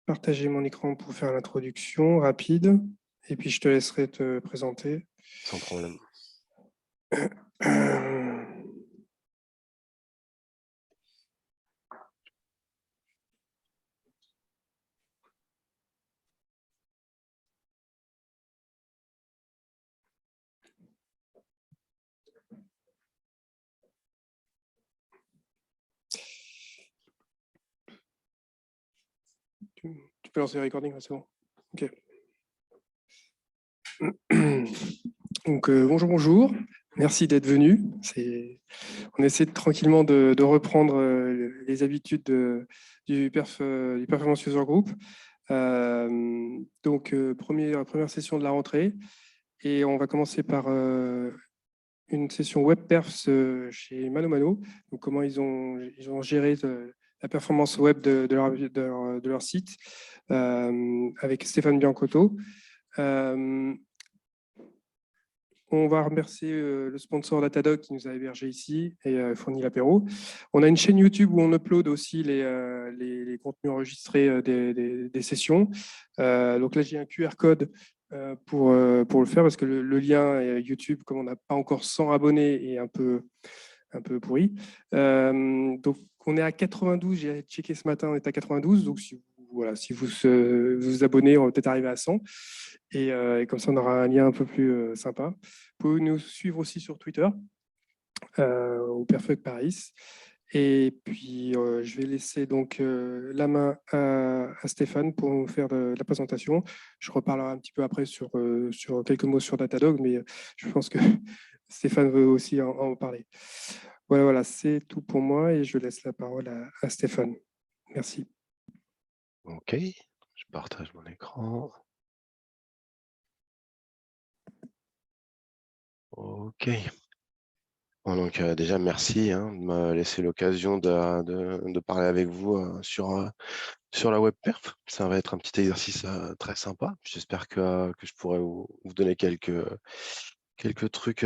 partager mon écran pour faire l'introduction rapide et puis je te laisserai te présenter. Sans problème. Tu peux lancer le recording, c'est bon. Ok. Donc bonjour. Merci d'être venu. On essaie tranquillement de reprendre les habitudes du Performance User Group. Donc première session de la rentrée et on va commencer par une session web perf chez ManoMano. Donc comment ils ont géré la performance web de leur site avec Stéphane Biancotto. On va remercier le sponsor Datadog qui nous a hébergés ici et fourni l'apéro. On a une chaîne YouTube où on upload aussi les contenus enregistrés des sessions. Donc là, j'ai un QR code pour le faire parce que le lien YouTube, comme on n'a pas encore 100 abonnés, est un peu pourri. Donc on est à 92, j'ai checké ce matin, on est à 92. Donc si vous vous abonnez, on va peut-être arriver à 100. Et comme ça, on aura un lien un peu plus sympa. Vous pouvez nous suivre aussi sur Twitter, au Perfect Paris. Et puis, je vais laisser donc la main à Stéphane pour nous faire la présentation. Je reparlerai un petit peu après sur quelques mots sur Datadog, mais je pense que Stéphane veut aussi en parler. Voilà, c'est tout pour moi et je laisse la parole à Stéphane. Merci. Ok, je partage mon écran. Ok. Bon, donc déjà, merci de me laisser l'occasion de parler avec vous sur la web perf. Ça va être un petit exercice très sympa. J'espère que je pourrai vous donner quelques trucs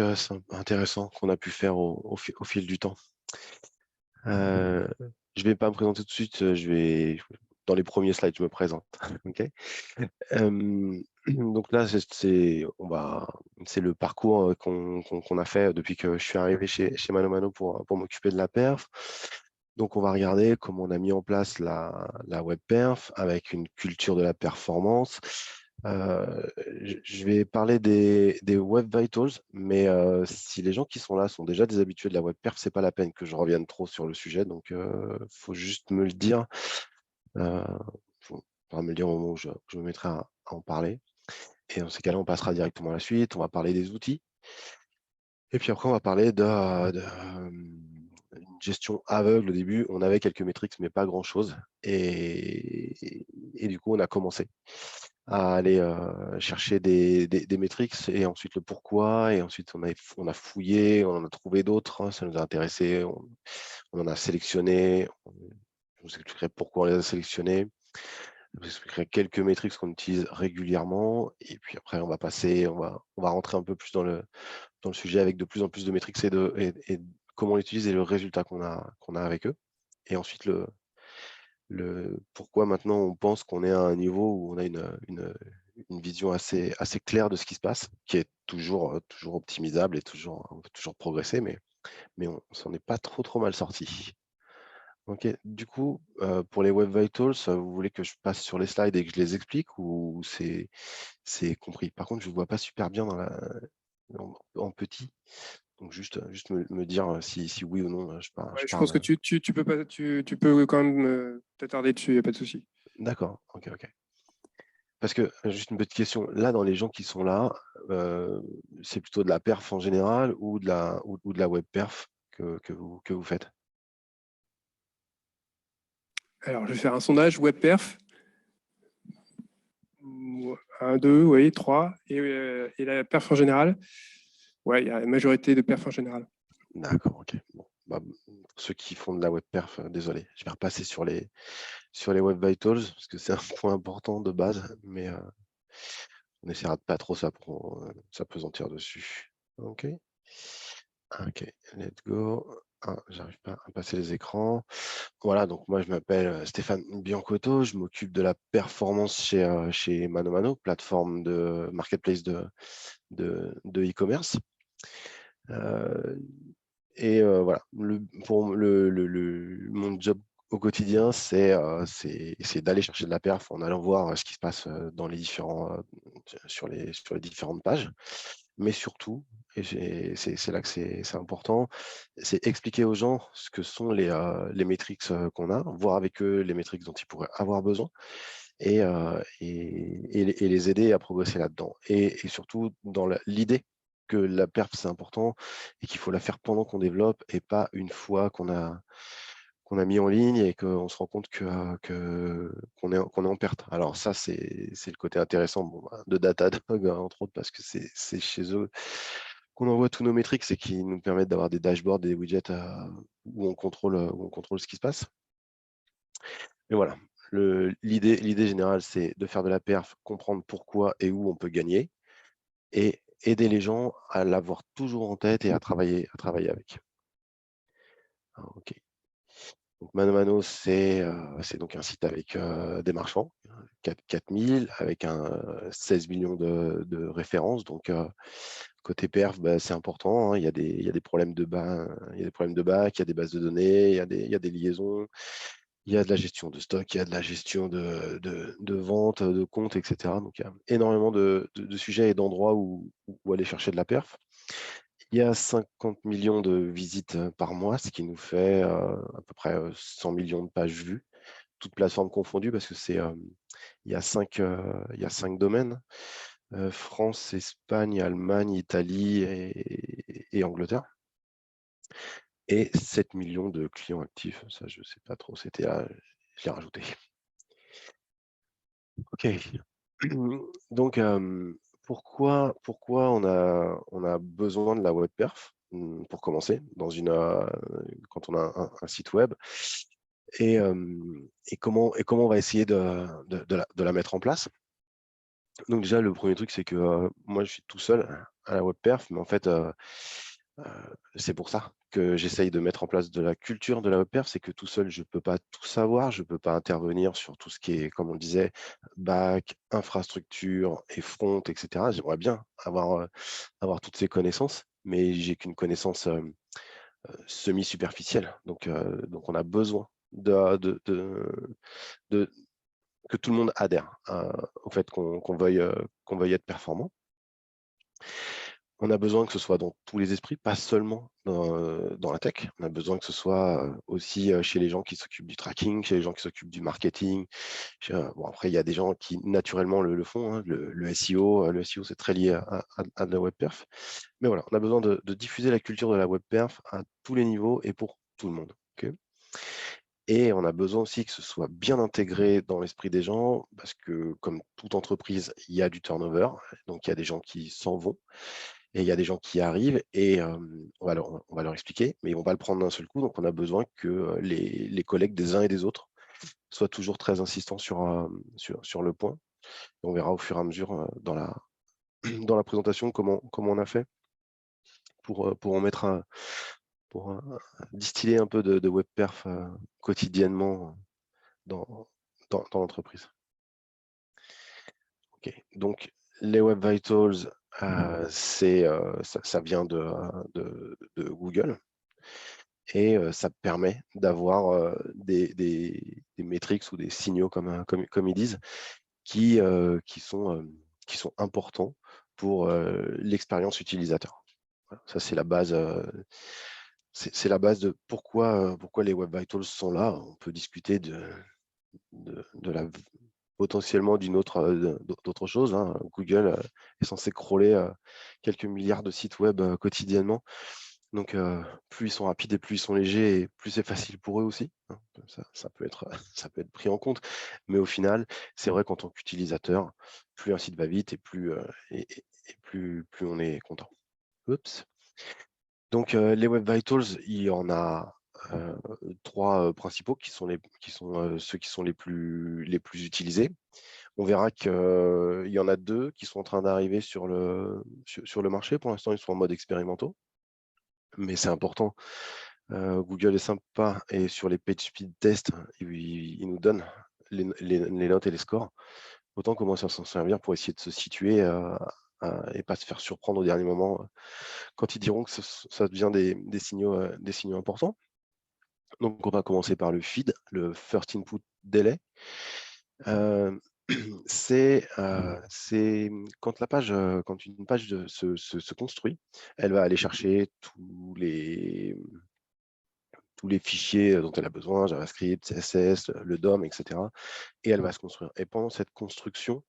intéressants qu'on a pu faire au fil du temps. Je ne vais pas me présenter tout de suite, dans les premiers slides, je me présente. Ok. Donc là, c'est le parcours qu'on a fait depuis que je suis arrivé chez ManoMano pour m'occuper de la perf. Donc, on va regarder comment on a mis en place la web perf avec une culture de la performance. Je vais parler des Web Vitals, mais si les gens qui sont là sont déjà des habitués de la web perf, c'est pas la peine que je revienne trop sur le sujet. Donc, il faut juste me le dire. Faut me le dire au moment où je me mettrai à en parler. Et dans ces cas-là, on passera directement à la suite. On va parler des outils. Et puis après, on va parler une gestion aveugle. Au début, on avait quelques métriques, mais pas grand-chose. Et du coup, on a commencé à aller chercher des métriques et ensuite le pourquoi. Et ensuite, on a fouillé, on en a trouvé d'autres. Ça nous a intéressé. On en a sélectionné. Je vous expliquerai pourquoi on les a sélectionnés. Je vous expliquerai quelques métriques qu'on utilise régulièrement. Et puis après, on va rentrer un peu plus dans le sujet avec de plus en plus de métriques et comment on l'utilise et le résultat qu'on a avec eux. Et ensuite, le pourquoi maintenant on pense qu'on est à un niveau où on a une vision assez claire de ce qui se passe, qui est toujours optimisable et on peut toujours progresser, mais on s'en est pas trop mal sorti. Ok, du coup, pour les Web Vitals, vous voulez que je passe sur les slides et que je les explique ou c'est compris? Par contre, je ne vois pas super bien en petit. Donc, juste me dire si oui ou non je Je pense que parle. tu peux quand même t'attarder dessus, il n'y a pas de souci. D'accord, ok. Parce que, juste une petite question, là, dans les gens qui sont là, c'est plutôt de la perf en général ou de la web perf que vous faites? Alors, je vais faire un sondage web perf. 1, 2, oui, 3. Et la perf en général. Ouais, il y a la majorité de perf en général. D'accord, ok. Bon, pour ceux qui font de la web perf, désolé, je vais repasser sur les Web Vitals parce que c'est un point important de base, mais on essaiera de pas trop s'apesantir dessus. Ok, let's go. Ah, j'arrive pas à passer les écrans. Voilà, donc moi je m'appelle Stéphane Biancotto, je m'occupe de la performance chez Mano Mano, plateforme de marketplace de e-commerce. Voilà, mon job au quotidien, c'est d'aller chercher de la perf en allant voir ce qui se passe dans les sur les différentes pages. Mais surtout, et c'est là que c'est important, c'est expliquer aux gens ce que sont les métriques qu'on a, voir avec eux les métriques dont ils pourraient avoir besoin et les aider à progresser là-dedans. Et surtout, dans l'idée que la perf, c'est important et qu'il faut la faire pendant qu'on développe et pas une fois qu'on a mis en ligne et qu'on se rend compte qu'on est en perte. Alors ça, c'est le côté intéressant de Datadog, entre autres, parce que c'est chez eux qu'on envoie tous nos métriques, c'est qu'ils nous permettent d'avoir des dashboards, des widgets où on contrôle ce qui se passe. Mais voilà, l'idée générale, c'est de faire de la perf, comprendre pourquoi et où on peut gagner, et aider les gens à l'avoir toujours en tête et à travailler avec. Alors, ok. Donc Mano Mano, c'est donc un site avec des marchands, 4000, avec 16 millions de références. Donc côté perf, c'est important, hein. Il y a des problèmes de il y a des problèmes de bac, il y a des bases de données, il y a des liaisons. Il y a de la gestion de stock, il y a de la gestion de vente, de comptes, etc. Donc, il y a énormément de sujets et d'endroits où aller chercher de la perf. Il y a 50 millions de visites par mois, ce qui nous fait à peu près 100 millions de pages vues, toutes plateformes confondues, parce que il y a cinq domaines, France, Espagne, Allemagne, Italie et Angleterre. Et 7 millions de clients actifs. Ça, je ne sais pas trop, je l'ai rajouté. Ok. Donc, pourquoi on a besoin de la web perf pour commencer quand on a un site web et comment on va essayer de la mettre en place. Donc déjà, le premier truc, c'est que moi, je suis tout seul à la web perf, mais en fait, euh, c'est pour ça que j'essaye de mettre en place de la culture de la web perf, c'est que tout seul, je ne peux pas tout savoir, je ne peux pas intervenir sur tout ce qui est, comme on le disait, back, infrastructure et front, etc. J'aimerais bien avoir toutes ces connaissances, mais j'ai qu'une connaissance semi-superficielle. Donc, on a besoin de que tout le monde adhère au fait qu'on veuille être performant. On a besoin que ce soit dans tous les esprits, pas seulement dans la tech. On a besoin que ce soit aussi chez les gens qui s'occupent du tracking, chez les gens qui s'occupent du marketing. Bon, après, il y a des gens qui naturellement le font. Hein. Le SEO, c'est très lié à de la web perf. Mais voilà, on a besoin de diffuser la culture de la web perf à tous les niveaux et pour tout le monde. Okay. Et on a besoin aussi que ce soit bien intégré dans l'esprit des gens, parce que comme toute entreprise, il y a du turnover, donc il y a des gens qui s'en vont, et il y a des gens qui arrivent, et on va leur expliquer, mais on va le prendre d'un seul coup, donc on a besoin que les collègues des uns et des autres soient toujours très insistants sur le point. Et on verra au fur et à mesure dans la présentation comment on a fait pour en mettre pour distiller un peu de web perf quotidiennement dans l'entreprise. Ok, donc les Web Vitals, ça vient de Google et ça permet d'avoir des métriques ou des signaux, comme ils disent, qui sont importants pour l'expérience utilisateur. Voilà, ça, c'est la base. C'est la base de pourquoi les Web Vitals sont là. On peut discuter potentiellement d'autre chose. Hein. Google est censé crawler quelques milliards de sites web quotidiennement. Donc, plus ils sont rapides et plus ils sont légers, et plus c'est facile pour eux aussi. Hein. Ça peut être pris en compte. Mais au final, c'est vrai qu'en tant qu'utilisateur, plus un site va vite et plus on est content. Oups. Donc, les Web Vitals, il y en a 3 principaux qui sont ceux qui sont les plus utilisés. On verra qu'il y en a 2 qui sont en train d'arriver sur le marché. Pour l'instant, ils sont en mode expérimentaux. Mais c'est important Google est sympa et sur les page speed tests, il nous donne les notes et les scores. Autant commencer à s'en servir pour essayer de se situer et pas se faire surprendre au dernier moment quand ils diront que ça devient des signaux importants. Donc, on va commencer par le feed, le first input delay. C'est quand une page se construit, elle va aller chercher tous les fichiers dont elle a besoin, JavaScript, CSS, le DOM, etc. Et elle va se construire. Et pendant cette construction,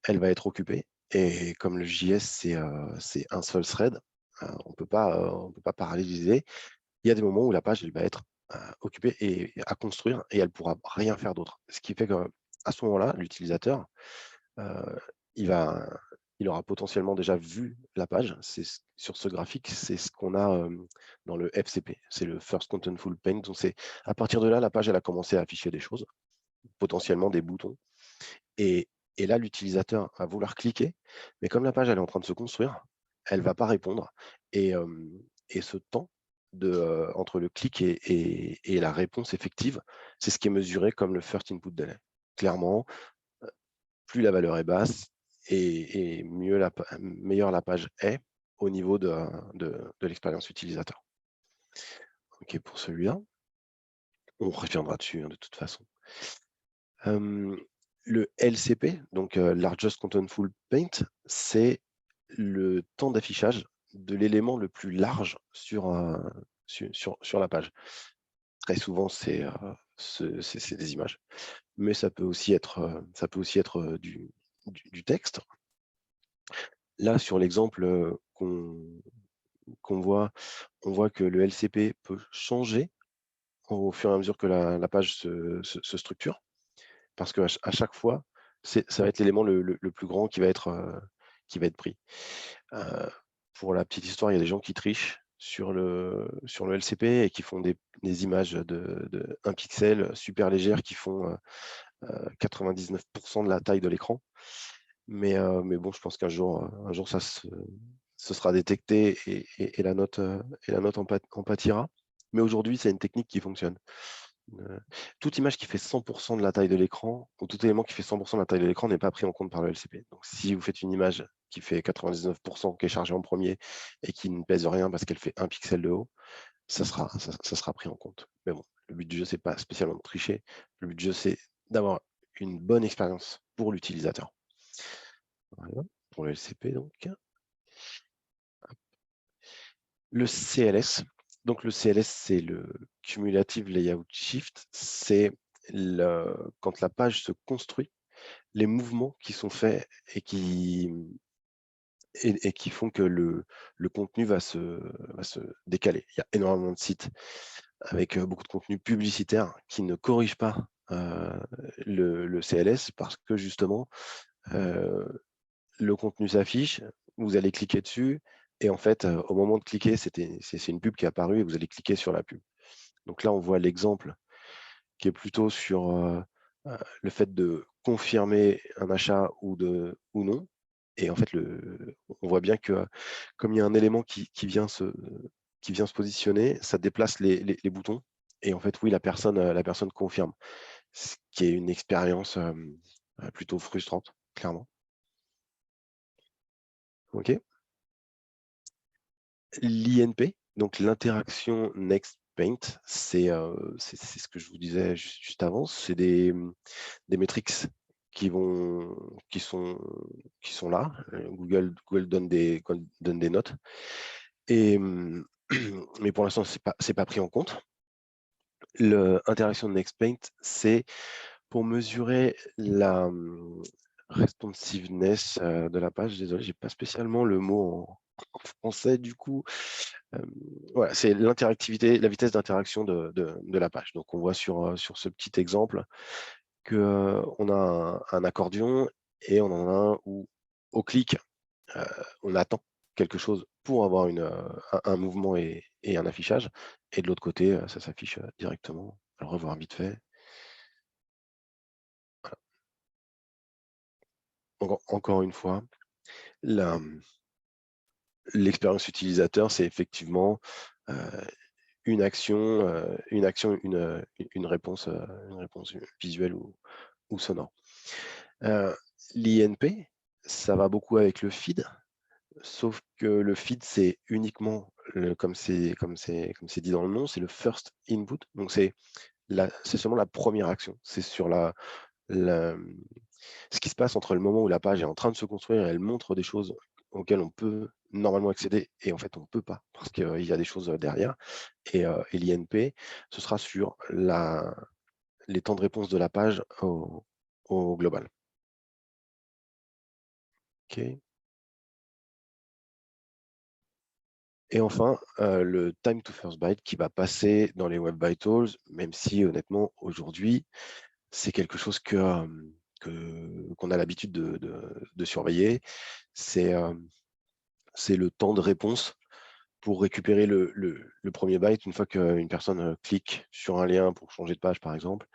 elle va être occupée. Et comme le JS, c'est un seul thread, on peut pas paralléliser. Il y a des moments où la page elle va être occupée et à construire et elle ne pourra rien faire d'autre. Ce qui fait qu'à ce moment-là, l'utilisateur, euh, il aura potentiellement déjà vu la page. Sur ce graphique, c'est ce qu'on a dans le FCP, c'est le First Contentful Paint. Donc à partir de là, la page elle a commencé à afficher des choses, potentiellement des boutons. Et, là, l'utilisateur va vouloir cliquer, mais comme la page elle est en train de se construire, elle ne va pas répondre. Et ce temps entre le clic et la réponse effective, c'est ce qui est mesuré comme le first input delay. Clairement, plus la valeur est basse et meilleure la page est au niveau de l'expérience utilisateur. OK, pour celui-là, on reviendra dessus de toute façon. Le LCP, donc Largest Contentful Paint, c'est le temps d'affichage de l'élément le plus large sur la page. Très souvent, c'est des images, mais ça peut aussi être, du texte. Là, sur l'exemple qu'on voit, on voit que le LCP peut changer au fur et à mesure que la page se structure, parce qu'à chaque fois, ça va être l'élément le plus grand qui va être pris. Pour la petite histoire, il y a des gens qui trichent sur le LCP et qui font des images de 1 pixel super légères qui font 99% de la taille de l'écran. Mais bon, je pense qu'un jour, ça ce sera détecté et la note en pâtira. Mais aujourd'hui, c'est une technique qui fonctionne. Toute image qui fait 100% de la taille de l'écran, ou tout élément qui fait 100% de la taille de l'écran n'est pas pris en compte par le LCP. Donc si vous faites une image qui fait 99%, qui est chargée en premier et qui ne pèse rien parce qu'elle fait 1 pixel de haut, ça sera pris en compte. Mais bon, le but du jeu, c'est pas spécialement de tricher. Le but du jeu, c'est d'avoir une bonne expérience pour l'utilisateur. Voilà, pour le LCP donc. Le CLS. Donc le CLS, c'est le Cumulative Layout Shift. C'est quand la page se construit, les mouvements qui sont faits et qui font que le contenu va se décaler. Il y a énormément de sites avec beaucoup de contenu publicitaire qui ne corrigent pas le CLS parce que justement, le contenu s'affiche, vous allez cliquer dessus, et en fait, au moment de cliquer, c'est une pub qui est apparue et vous allez cliquer sur la pub. Donc là, on voit l'exemple qui est plutôt sur le fait de confirmer un achat ou non. Et en fait, on voit bien que comme il y a un élément qui vient se positionner, ça déplace les boutons. Et en fait, oui, la personne confirme, ce qui est une expérience plutôt frustrante, clairement. OK. L'INP, donc l'interaction Next Paint, c'est ce que je vous disais juste avant, c'est des métriques qui sont là. Google donne des notes. Et mais pour l'instant, c'est pas pris en compte. L'interaction de Next Paint, c'est pour mesurer la responsiveness de la page. Désolé, j'ai pas spécialement le mot en français du coup. Voilà, c'est l'interactivité, la vitesse d'interaction de la page. Donc on voit sur ce petit exemple qu'on a un accordion et on en a un où au clic, on attend quelque chose pour avoir un mouvement et un affichage. Et de l'autre côté, ça s'affiche directement. On va le revoir vite fait. Voilà. Encore une fois, l'expérience utilisateur, c'est effectivement une action, une réponse visuelle ou sonore. L'INP, ça va beaucoup avec le feed, sauf que le feed, c'est uniquement, comme c'est dit dans le nom, c'est le first input. Donc, c'est seulement la première action. C'est sur ce qui se passe entre le moment où la page est en train de se construire et elle montre des choses auxquelles on peut normalement accéder et en fait on ne peut pas parce qu'il y a des choses derrière. Et l'INP, ce sera sur les temps de réponse de la page au global. OK. Et enfin, le time to first byte qui va passer dans les Web Vitals, même si honnêtement, aujourd'hui, c'est quelque chose qu'on a l'habitude de surveiller. C'est le temps de réponse pour récupérer le premier byte une fois qu'une personne clique sur un lien pour changer de page, par exemple.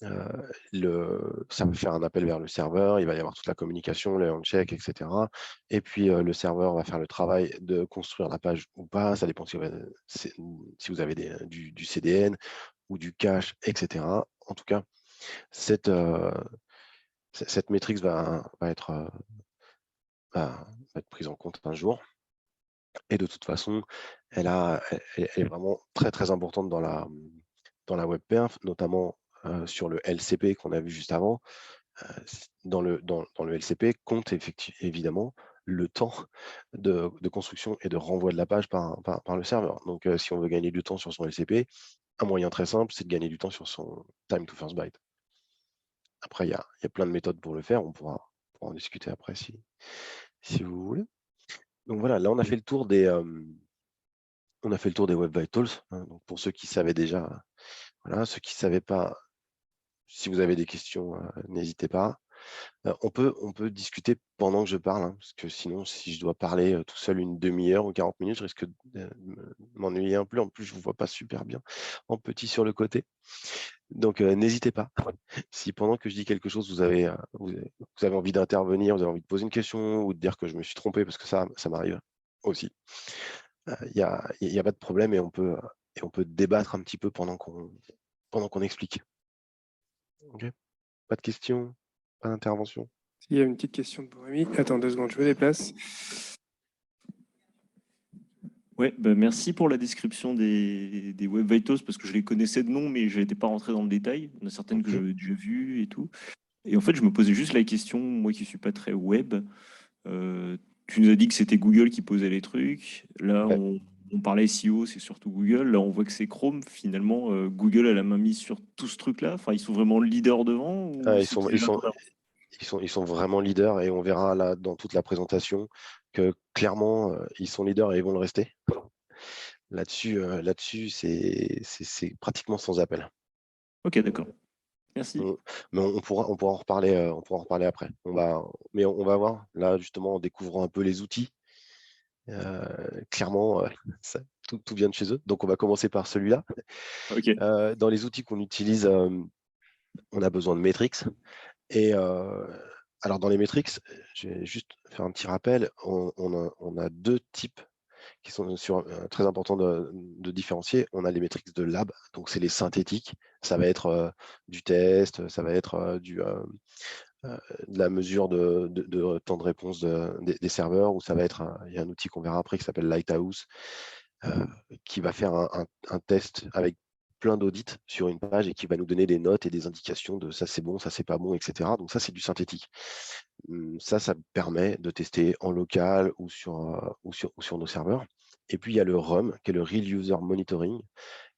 Ça va faire un appel vers le serveur, il va y avoir toute la communication, le handshake, etc. Et puis le serveur va faire le travail de construire la page ou pas, ça dépend si vous avez du CDN ou du cache, etc. En tout cas, cette métrique va être prise en compte un jour. Et de toute façon, elle est vraiment très, très importante dans la web perf, notamment sur le LCP qu'on a vu juste avant. Dans le LCP, compte évidemment le temps de construction et de renvoi de la page par le serveur. Donc, si on veut gagner du temps sur son LCP, un moyen très simple, c'est de gagner du temps sur son time to first byte. Après, il y a plein de méthodes pour le faire. On pourra en discuter après si vous voulez. Donc voilà, là, on a fait le tour des Web Vitals. Hein, donc pour ceux qui savaient déjà, voilà, ceux qui ne savaient pas, si vous avez des questions, n'hésitez pas. On peut discuter pendant que je parle, hein, parce que sinon, si je dois parler tout seul une demi-heure ou 40 minutes, je risque de m'ennuyer un peu. En plus, je ne vous vois pas super bien en petit sur le côté. Donc, n'hésitez pas. Si pendant que je dis quelque chose, vous avez envie d'intervenir, vous avez envie de poser une question ou de dire que je me suis trompé, parce que ça m'arrive aussi. Il n'y a pas de problème et on peut débattre un petit peu pendant qu'on explique. Ok. Pas de questions, pas d'intervention. Il y a une petite question de Borémy. Attends 2 secondes, je me déplace. Ouais, bah merci pour la description des Web Vitals, parce que je les connaissais de nom, mais je n'étais pas rentré dans le détail. Il y en a certaines que j'avais déjà vues et tout. Et en fait, je me posais juste la question, moi qui ne suis pas très web, tu nous as dit que c'était Google qui posait les trucs. Là, Ouais. on parlait SEO, c'est surtout Google. Là, on voit que c'est Chrome. Finalement, Google a la main mise sur tout ce truc-là. Enfin, ils sont vraiment leaders devant ou Ils c'était déjà ils sont vraiment leaders et on verra là dans toute la présentation que clairement ils sont leaders et ils vont le rester. Là-dessus, c'est pratiquement sans appel. Ok, d'accord. Merci. Mais on pourra en reparler après. On va voir là justement en découvrant un peu les outils. Clairement, tout vient de chez eux. Donc on va commencer par celui-là. Ok. Dans les outils qu'on utilise, on a besoin de Metrics. Et alors dans les Metrics, je vais juste faire un petit rappel. On a deux types qui sont très importants de différencier. On a les métriques de lab, donc c'est les synthétiques. Ça va être du test, ça va être de la mesure de temps de réponse des serveurs, ou ça va être, il y a un outil qu'on verra après qui s'appelle Lighthouse, qui va faire un test avec plein d'audits sur une page et qui va nous donner des notes et des indications de ça c'est bon, ça c'est pas bon, etc. Donc ça c'est du synthétique. Ça permet de tester en local ou sur nos serveurs. Et puis il y a le RUM, qui est le Real User Monitoring,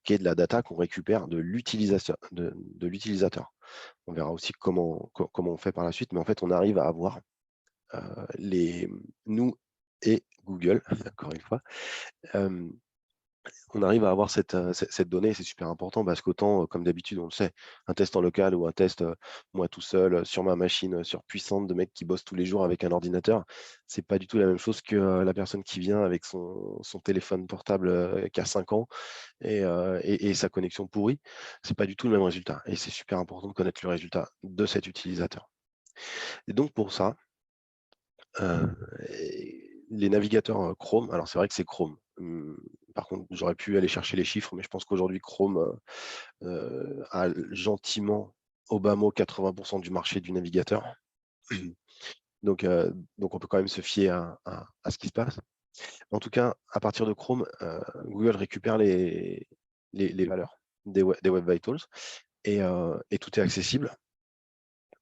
qui est de la data qu'on récupère de l'utilisateur. On verra aussi comment on fait par la suite, mais en fait on arrive à avoir nous et Google, encore une fois, on arrive à avoir cette donnée, c'est super important parce qu'autant, comme d'habitude, on le sait, un test en local ou un test, moi tout seul, sur ma machine surpuissante de mecs qui bossent tous les jours avec un ordinateur, c'est pas du tout la même chose que la personne qui vient avec son téléphone portable qui a 5 ans et sa connexion pourrie. C'est pas du tout le même résultat. Et c'est super important de connaître le résultat de cet utilisateur. Et donc pour ça, les navigateurs Chrome, alors c'est vrai que c'est Chrome. Par contre, j'aurais pu aller chercher les chiffres, mais je pense qu'aujourd'hui, Chrome a gentiment au bas mot 80% du marché du navigateur. Donc, on peut quand même se fier à ce qui se passe. En tout cas, à partir de Chrome, Google récupère les valeurs des Web Vitals et tout est accessible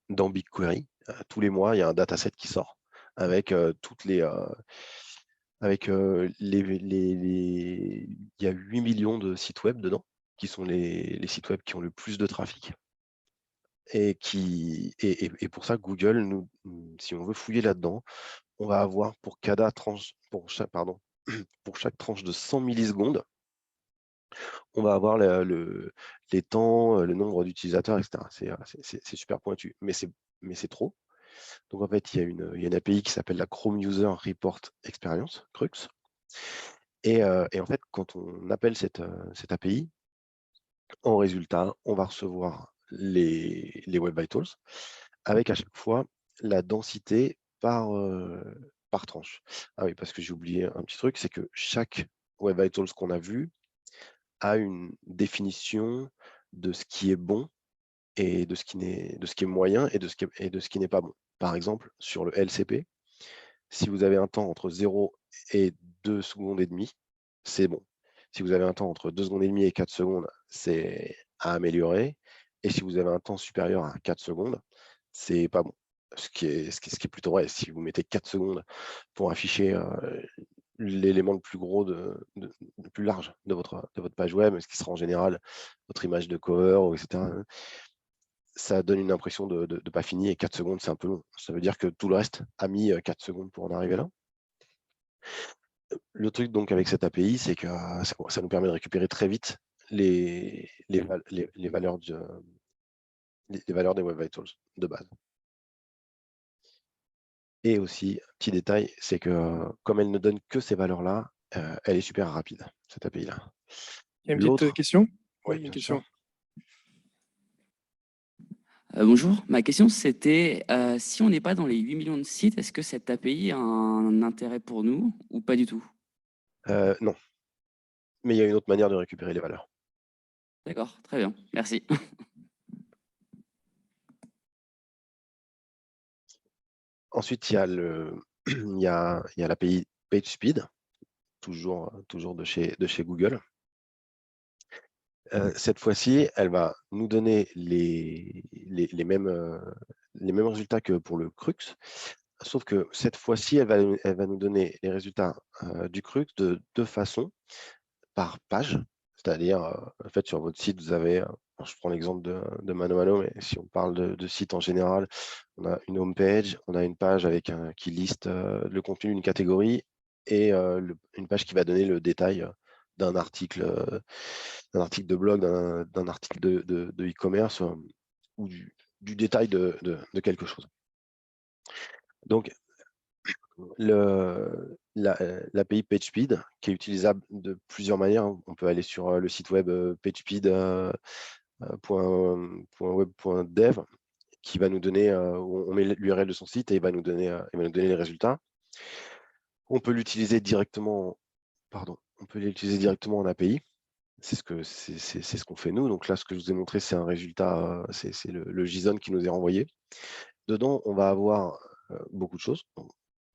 dans BigQuery. Tous les mois, il y a un dataset qui sort avec toutes les... il y a 8 millions de sites web dedans, qui sont les sites web qui ont le plus de trafic. Et pour ça, Google, si on veut fouiller là-dedans, on va avoir pour chaque tranche de 100 millisecondes, on va avoir les temps, le nombre d'utilisateurs, etc. C'est super pointu, mais c'est trop. Donc en fait, il y a une API qui s'appelle la Chrome User Report Experience, CRUX. Et en fait, quand on appelle cette API, en résultat, on va recevoir les Web Vitals avec à chaque fois la densité par tranche. Ah oui, parce que j'ai oublié un petit truc, c'est que chaque Web Vitals qu'on a vu a une définition de ce qui est bon et de ce qui est moyen et de ce qui n'est pas bon. Par exemple, sur le LCP, si vous avez un temps entre 0 et 2 secondes et demie, c'est bon. Si vous avez un temps entre 2 secondes et demie et 4 secondes, c'est à améliorer. Et si vous avez un temps supérieur à 4 secondes, c'est pas bon. Ce qui est plutôt vrai. Si vous mettez 4 secondes pour afficher l'élément le plus gros, le plus large de votre page web, ce qui sera en général votre image de cover, etc., ça donne une impression de pas fini, et 4 secondes, c'est un peu long. Ça veut dire que tout le reste a mis 4 secondes pour en arriver là. Le truc donc avec cette API, c'est que ça nous permet de récupérer très vite les valeurs des Web Vitals de base. Et aussi, petit détail, c'est que comme elle ne donne que ces valeurs-là, elle est super rapide, cette API-là. Il y a une petite question? Oui, une bien question. sûr. Bonjour, ma question c'était si on n'est pas dans les 8 millions de sites, est-ce que cette API a un intérêt pour nous ou pas du tout? Non. Mais il y a une autre manière de récupérer les valeurs. D'accord, très bien, merci. Ensuite, il y a l'API PageSpeed, toujours de chez Google. Cette fois-ci, elle va nous donner les mêmes résultats que pour le CRUX, sauf que cette fois-ci, elle va nous donner les résultats du CRUX de deux façons, par page. C'est-à-dire, en fait, sur votre site, vous avez, je prends l'exemple de ManoMano, mais si on parle de site en général, on a une home page, on a une page qui liste le contenu d'une catégorie et une page qui va donner le détail d'un article de blog, d'un article de e-commerce ou du détail de quelque chose. Donc, l'API PageSpeed, qui est utilisable de plusieurs manières. On peut aller sur le site web pagespeed.web.dev, qui va nous donner, on met l'URL de son site et il va nous donner les résultats. On peut l'utiliser directement, en API. C'est ce qu'on fait nous. Donc là, ce que je vous ai montré, c'est un résultat, c'est le JSON qui nous est renvoyé. Dedans, on va avoir beaucoup de choses.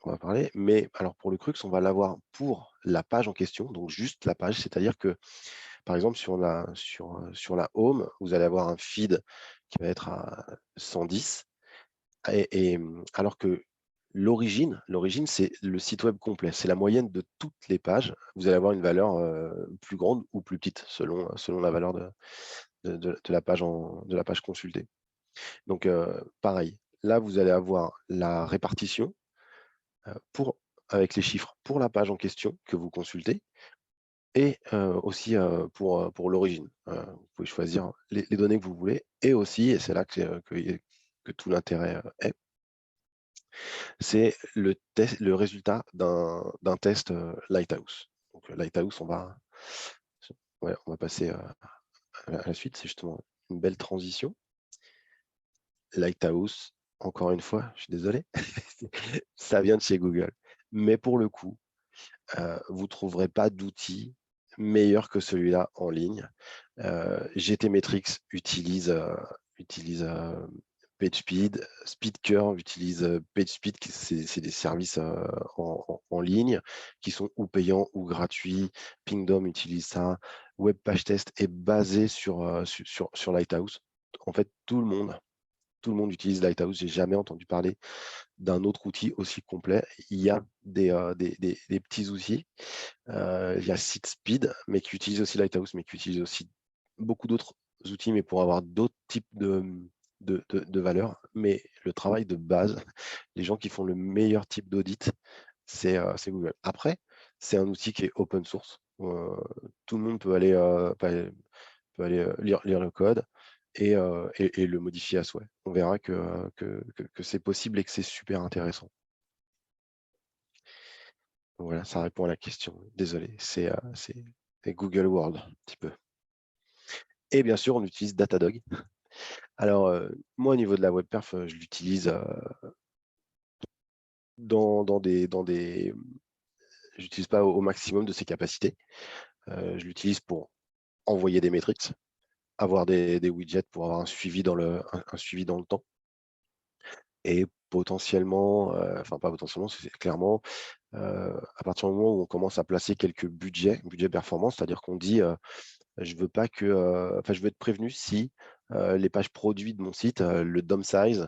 On va parler, mais alors pour le CRUX, on va l'avoir pour la page en question, donc juste la page, c'est-à-dire que, par exemple, sur la home, vous allez avoir un feed qui va être à 110, et alors que l'origine, c'est le site web complet, c'est la moyenne de toutes les pages. Vous allez avoir une valeur plus grande ou plus petite, selon la valeur de la page consultée. Donc, pareil, là, vous allez avoir la répartition avec les chiffres pour la page en question que vous consultez et aussi pour l'origine. Vous pouvez choisir les données que vous voulez et aussi, et c'est là que tout l'intérêt est, c'est le résultat d'un test Lighthouse. Donc Lighthouse, on va passer à la suite, c'est justement une belle transition. Lighthouse, encore une fois, je suis désolé, ça vient de chez Google. Mais pour le coup, vous ne trouverez pas d'outils meilleur que celui-là en ligne. GTmetrix utilise PageSpeed, SpeedCurve utilise PageSpeed, c'est des services en ligne qui sont ou payants ou gratuits. Pingdom utilise ça. WebPageTest est basé sur Lighthouse. En fait, tout le monde utilise Lighthouse. J'ai jamais entendu parler d'un autre outil aussi complet. Il y a des petits outils. Il y a SiteSpeed, mais qui utilise aussi Lighthouse, mais qui utilise aussi beaucoup d'autres outils, mais pour avoir d'autres types de valeurs. Mais le travail de base, les gens qui font le meilleur type d'audit, c'est Google. Après, c'est un outil qui est open source. Tout le monde peut aller, lire le code et le modifier à souhait. On verra que c'est possible et que c'est super intéressant. Voilà, ça répond à la question. Désolé, c'est Google World, un petit peu. Et bien sûr, on utilise Datadog. Alors, moi, au niveau de la WebPerf, je l'utilise j'utilise pas au maximum de ses capacités. Je l'utilise pour envoyer des métriques, avoir des widgets pour avoir un suivi dans le temps. Et potentiellement, enfin pas potentiellement, c'est clairement, à partir du moment où on commence à placer quelques budgets performance, c'est-à-dire qu'on dit je veux pas que, je veux être prévenu si les pages produits de mon site, le DOM size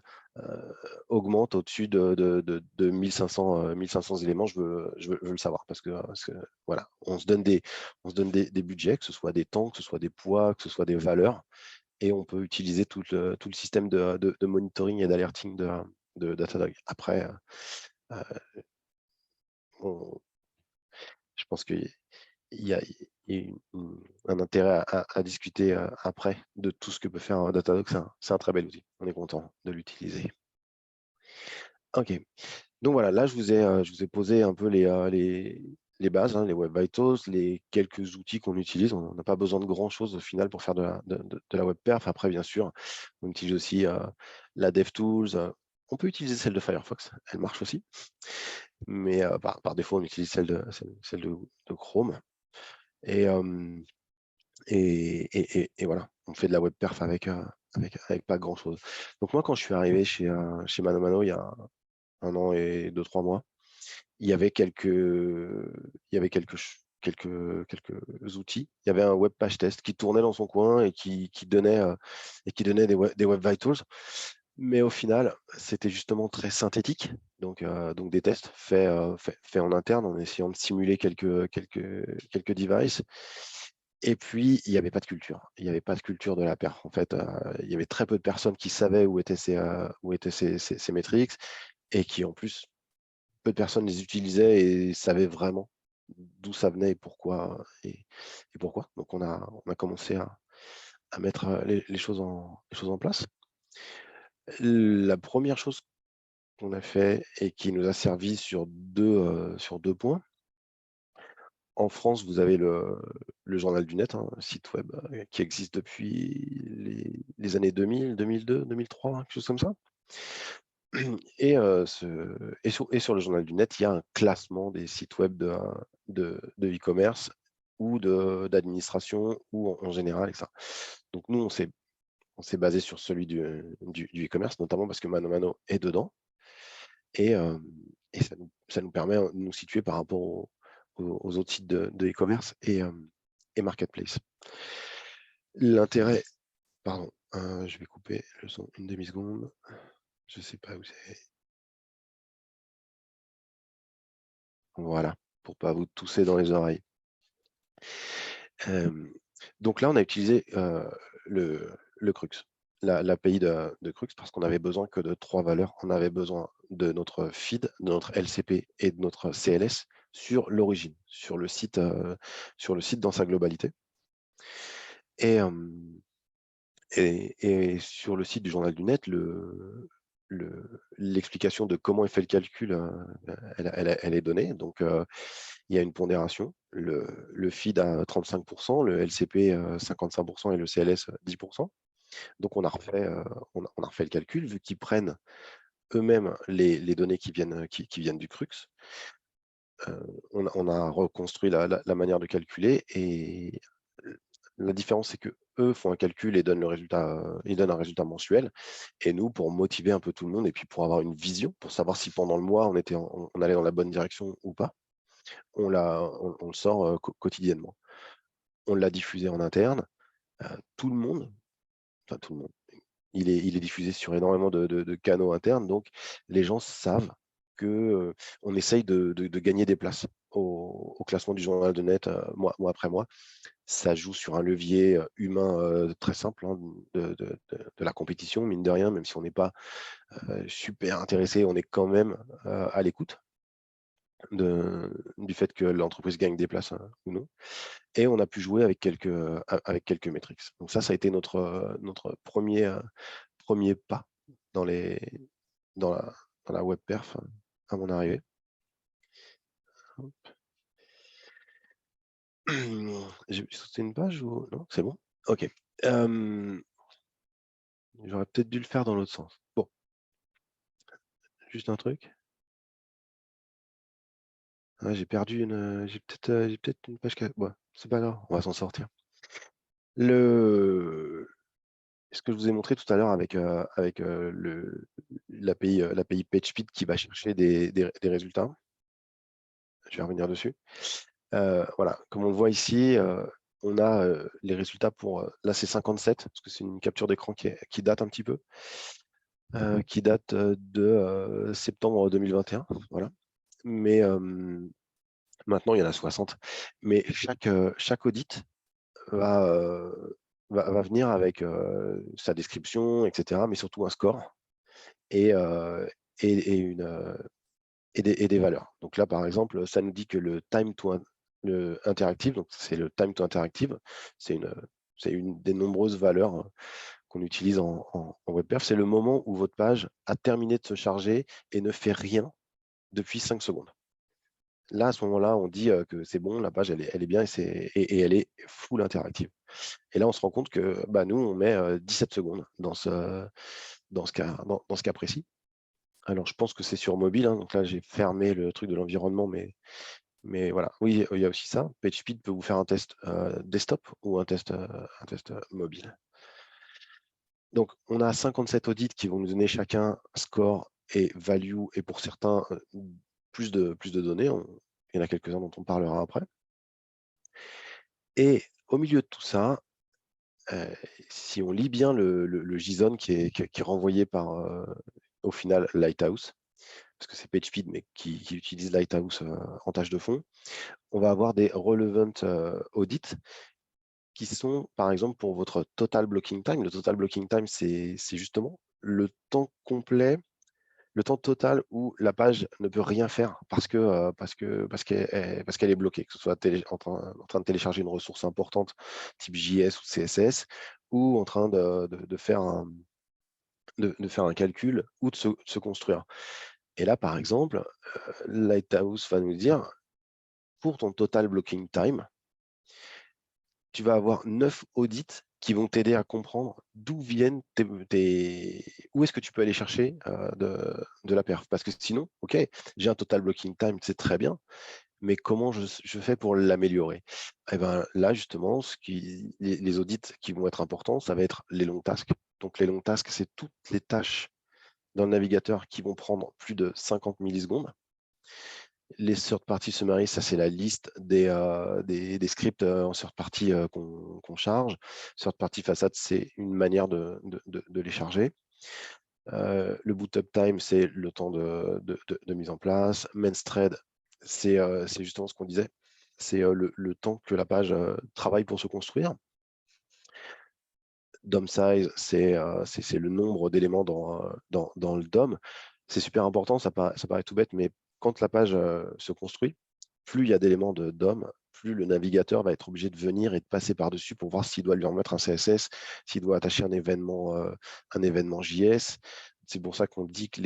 augmente au-dessus de 1500 éléments. Je veux le savoir parce que voilà, on se donne des budgets, que ce soit des temps, que ce soit des poids, que ce soit des valeurs, et on peut utiliser tout le système de monitoring et d'alerting de Datadog. Après, je pense qu'il y a un intérêt à discuter après de tout ce que peut faire Datadog. C'est un très bel outil. On est content de l'utiliser. OK. Donc voilà, là, je vous ai posé un peu les bases, hein, les Web Vitals, les quelques outils qu'on utilise. On n'a pas besoin de grand-chose au final pour faire de la web perf. Après, bien sûr, on utilise aussi la DevTools. On peut utiliser celle de Firefox, elle marche aussi. Mais par défaut, on utilise celle de Chrome. Et voilà, on fait de la web perf avec pas grand-chose. Donc moi, quand je suis arrivé chez ManoMano il y a 1 an et 2-3 mois, il y avait quelques outils. Il y avait un web page test qui tournait dans son coin et qui donnait des web vitals. Mais au final, c'était justement très synthétique. Donc des tests faits en interne en essayant de simuler quelques devices. Et puis, il n'y avait pas de culture. Il n'y avait pas de culture de la perf. En fait, il y avait très peu de personnes qui savaient où étaient ces métriques et qui, en plus, peu de personnes les utilisaient et savaient vraiment d'où ça venait et pourquoi. Donc, on a commencé à mettre les choses en place. La première chose qu'on a fait et qui nous a servi sur deux points. En France, vous avez le Journal du Net, un site web qui existe depuis les années 2000, 2002, 2003, quelque chose comme ça. Et sur le Journal du Net, il y a un classement des sites web de e-commerce ou d'administration ou en général, etc. Donc nous, on s'est basé sur celui du e-commerce, notamment parce que ManoMano est dedans. Et ça nous permet de nous situer par rapport aux autres sites de e-commerce et marketplace. L'intérêt, pardon, je vais couper le son une demi-seconde. Je ne sais pas où c'est. Voilà, pour ne pas vous tousser dans les oreilles. Donc là, on a utilisé le Crux, l'API de Crux, parce qu'on avait besoin que de 3 valeurs. On avait besoin de notre feed, de notre LCP et de notre CLS sur l'origine, sur le site dans sa globalité. Et sur le site du Journal du Net, l'explication de comment est fait le calcul, elle est donnée. Donc, il y a une pondération. Le feed à 35%, le LCP 55% et le CLS 10%. Donc, on a refait le calcul, vu qu'ils prennent eux-mêmes les données qui viennent du Crux. on a reconstruit la manière de calculer, et la différence, c'est que eux font un calcul et donnent ils donnent un résultat mensuel. Et nous, pour motiver un peu tout le monde et puis pour avoir une vision, pour savoir si pendant le mois, on allait dans la bonne direction ou pas, on le sort quotidiennement. On l'a diffusé en interne. Tout le monde, enfin tout le monde, il est diffusé sur énormément de canaux internes, donc les gens savent que on essaye de gagner des places au classement du journal de net mois après mois. Ça joue sur un levier humain très simple, hein, de la compétition, mine de rien, même si on n'est pas super intéressé, on est quand même à l'écoute du fait que l'entreprise gagne des places ou non. Et on a pu jouer avec quelques métriques. Donc ça a été notre premier pas dans la web perf à mon arrivée. J'ai sauté une page ou non? C'est bon? Ok. J'aurais peut-être dû le faire dans l'autre sens. Bon, juste un truc. Ah, j'ai perdu j'ai peut-être une page. Ouais, c'est pas grave, on va s'en sortir. Ce que je vous ai montré tout à l'heure avec l'API PageSpeed qui va chercher des résultats. Je vais revenir dessus. Voilà, comme on le voit ici, on a les résultats pour, là c'est 57, parce que c'est une capture d'écran qui date un petit peu, qui date de septembre 2021. Voilà. Mais maintenant, il y en a 60. Mais chaque audit va venir avec sa description, etc., mais surtout un score et des valeurs. Donc là, par exemple, ça nous dit que le interactive, donc c'est le time to interactive, c'est une des nombreuses valeurs qu'on utilise en WebPerf. C'est le moment où votre page a terminé de se charger et ne fait rien depuis 5 secondes. Là, à ce moment-là, on dit que c'est bon, la page, elle est bien et elle est full interactive. Et là, on se rend compte que nous, on met 17 secondes dans ce cas précis. Alors, je pense que c'est sur mobile, hein, donc là, j'ai fermé le truc de l'environnement, mais voilà. Oui, il y a aussi ça. PageSpeed peut vous faire un test desktop ou un test mobile. Donc, on a 57 audits qui vont nous donner chacun score et value, et pour certains, plus de données. Il y en a quelques-uns dont on parlera après. Et au milieu de tout ça, si on lit bien le JSON qui est renvoyé par, au final, Lighthouse, parce que c'est PageSpeed, mais qui utilise Lighthouse en tâche de fond, on va avoir des relevant audits qui sont, par exemple, pour votre total blocking time. Le total blocking time, c'est justement le temps complet, le temps total où la page ne peut rien faire parce qu'elle est bloquée, que ce soit en train de télécharger une ressource importante type JS ou CSS, ou en train de faire un calcul ou de se construire. Et là, par exemple, Lighthouse va nous dire, pour ton total blocking time, tu vas avoir 9 audits qui vont t'aider à comprendre d'où viennent où est-ce que tu peux aller chercher de la perf. Parce que sinon, OK, j'ai un total blocking time, c'est très bien, mais comment je fais pour l'améliorer? Et ben là, justement, les audits qui vont être importants, ça va être les long tasks. Donc les long tasks, c'est toutes les tâches dans le navigateur qui vont prendre plus de 50 millisecondes. Les third-party summaries, ça c'est la liste des scripts en third-party qu'on charge. Third-party facade, c'est une manière de les charger. Le boot-up time, c'est le temps de mise en place. Main thread, c'est justement ce qu'on disait. C'est le temps que la page travaille pour se construire. DOM size, c'est le nombre d'éléments dans le DOM. C'est super important, ça paraît tout bête, mais quand la page se construit, plus il y a d'éléments de DOM, plus le navigateur va être obligé de venir et de passer par-dessus pour voir s'il doit lui remettre un CSS, s'il doit attacher un événement JS. C'est pour ça qu'on dit que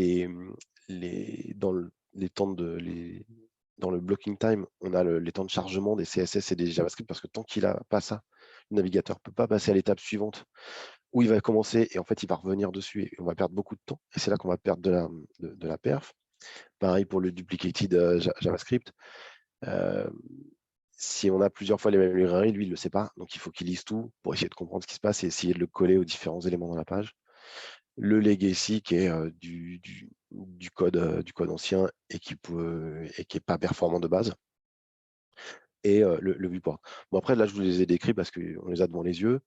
dans le blocking time, on a les temps de chargement des CSS et des JavaScript, parce que tant qu'il n'a pas ça, le navigateur ne peut pas passer à l'étape suivante où il va commencer et en fait il va revenir dessus et on va perdre beaucoup de temps. Et c'est là qu'on va perdre de la perf. Pareil pour le duplicated JavaScript. Si on a plusieurs fois les mêmes librairies, lui, il ne le sait pas. Donc, il faut qu'il lise tout pour essayer de comprendre ce qui se passe et essayer de le coller aux différents éléments dans la page. Le legacy qui est du code ancien et qui n'est pas performant de base. Et le viewport. Bon, après, là, je vous les ai décrits parce qu'on les a devant les yeux.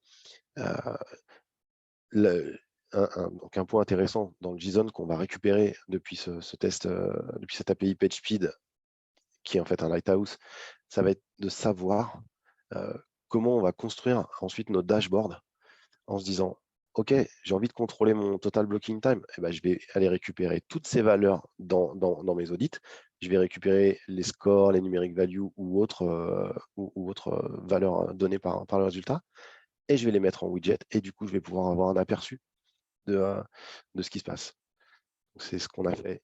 Donc un point intéressant dans le JSON qu'on va récupérer depuis ce test, depuis cette API PageSpeed, qui est en fait un Lighthouse, ça va être de savoir comment on va construire ensuite notre dashboard en se disant, OK, j'ai envie de contrôler mon total blocking time, et ben, je vais aller récupérer toutes ces valeurs dans mes audits. Je vais récupérer les scores, les numeric values ou autres valeurs données par le résultat, et je vais les mettre en widget, et du coup, je vais pouvoir avoir un aperçu de ce qui se passe. C'est ce qu'on a fait.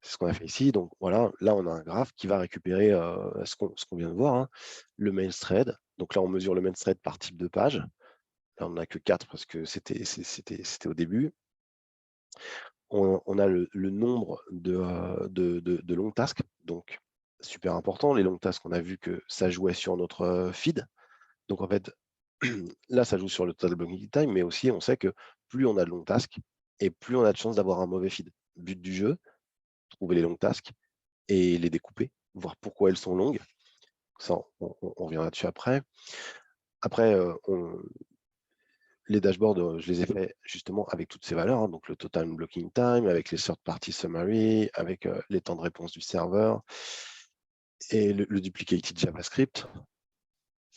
C'est ce qu'on a fait ici. Donc voilà, là, on a un graphe qui va récupérer ce qu'on vient de voir, hein, le main thread. Donc là, on mesure le main thread par type de page. Là, on n'a que 4 parce que c'était au début. On a le nombre de long tasks. Donc, super important. Les long tasks, on a vu que ça jouait sur notre feed. Donc, en fait, là, ça joue sur le total blocking time, mais aussi, on sait que plus on a de long tasks et plus on a de chances d'avoir un mauvais feed. But du jeu, trouver les long tasks et les découper, voir pourquoi elles sont longues. Ça, on reviendra dessus après. Après, les dashboards, je les ai faits justement avec toutes ces valeurs, hein, donc le total blocking time, avec les third-party summary, avec les temps de réponse du serveur et le duplicated JavaScript.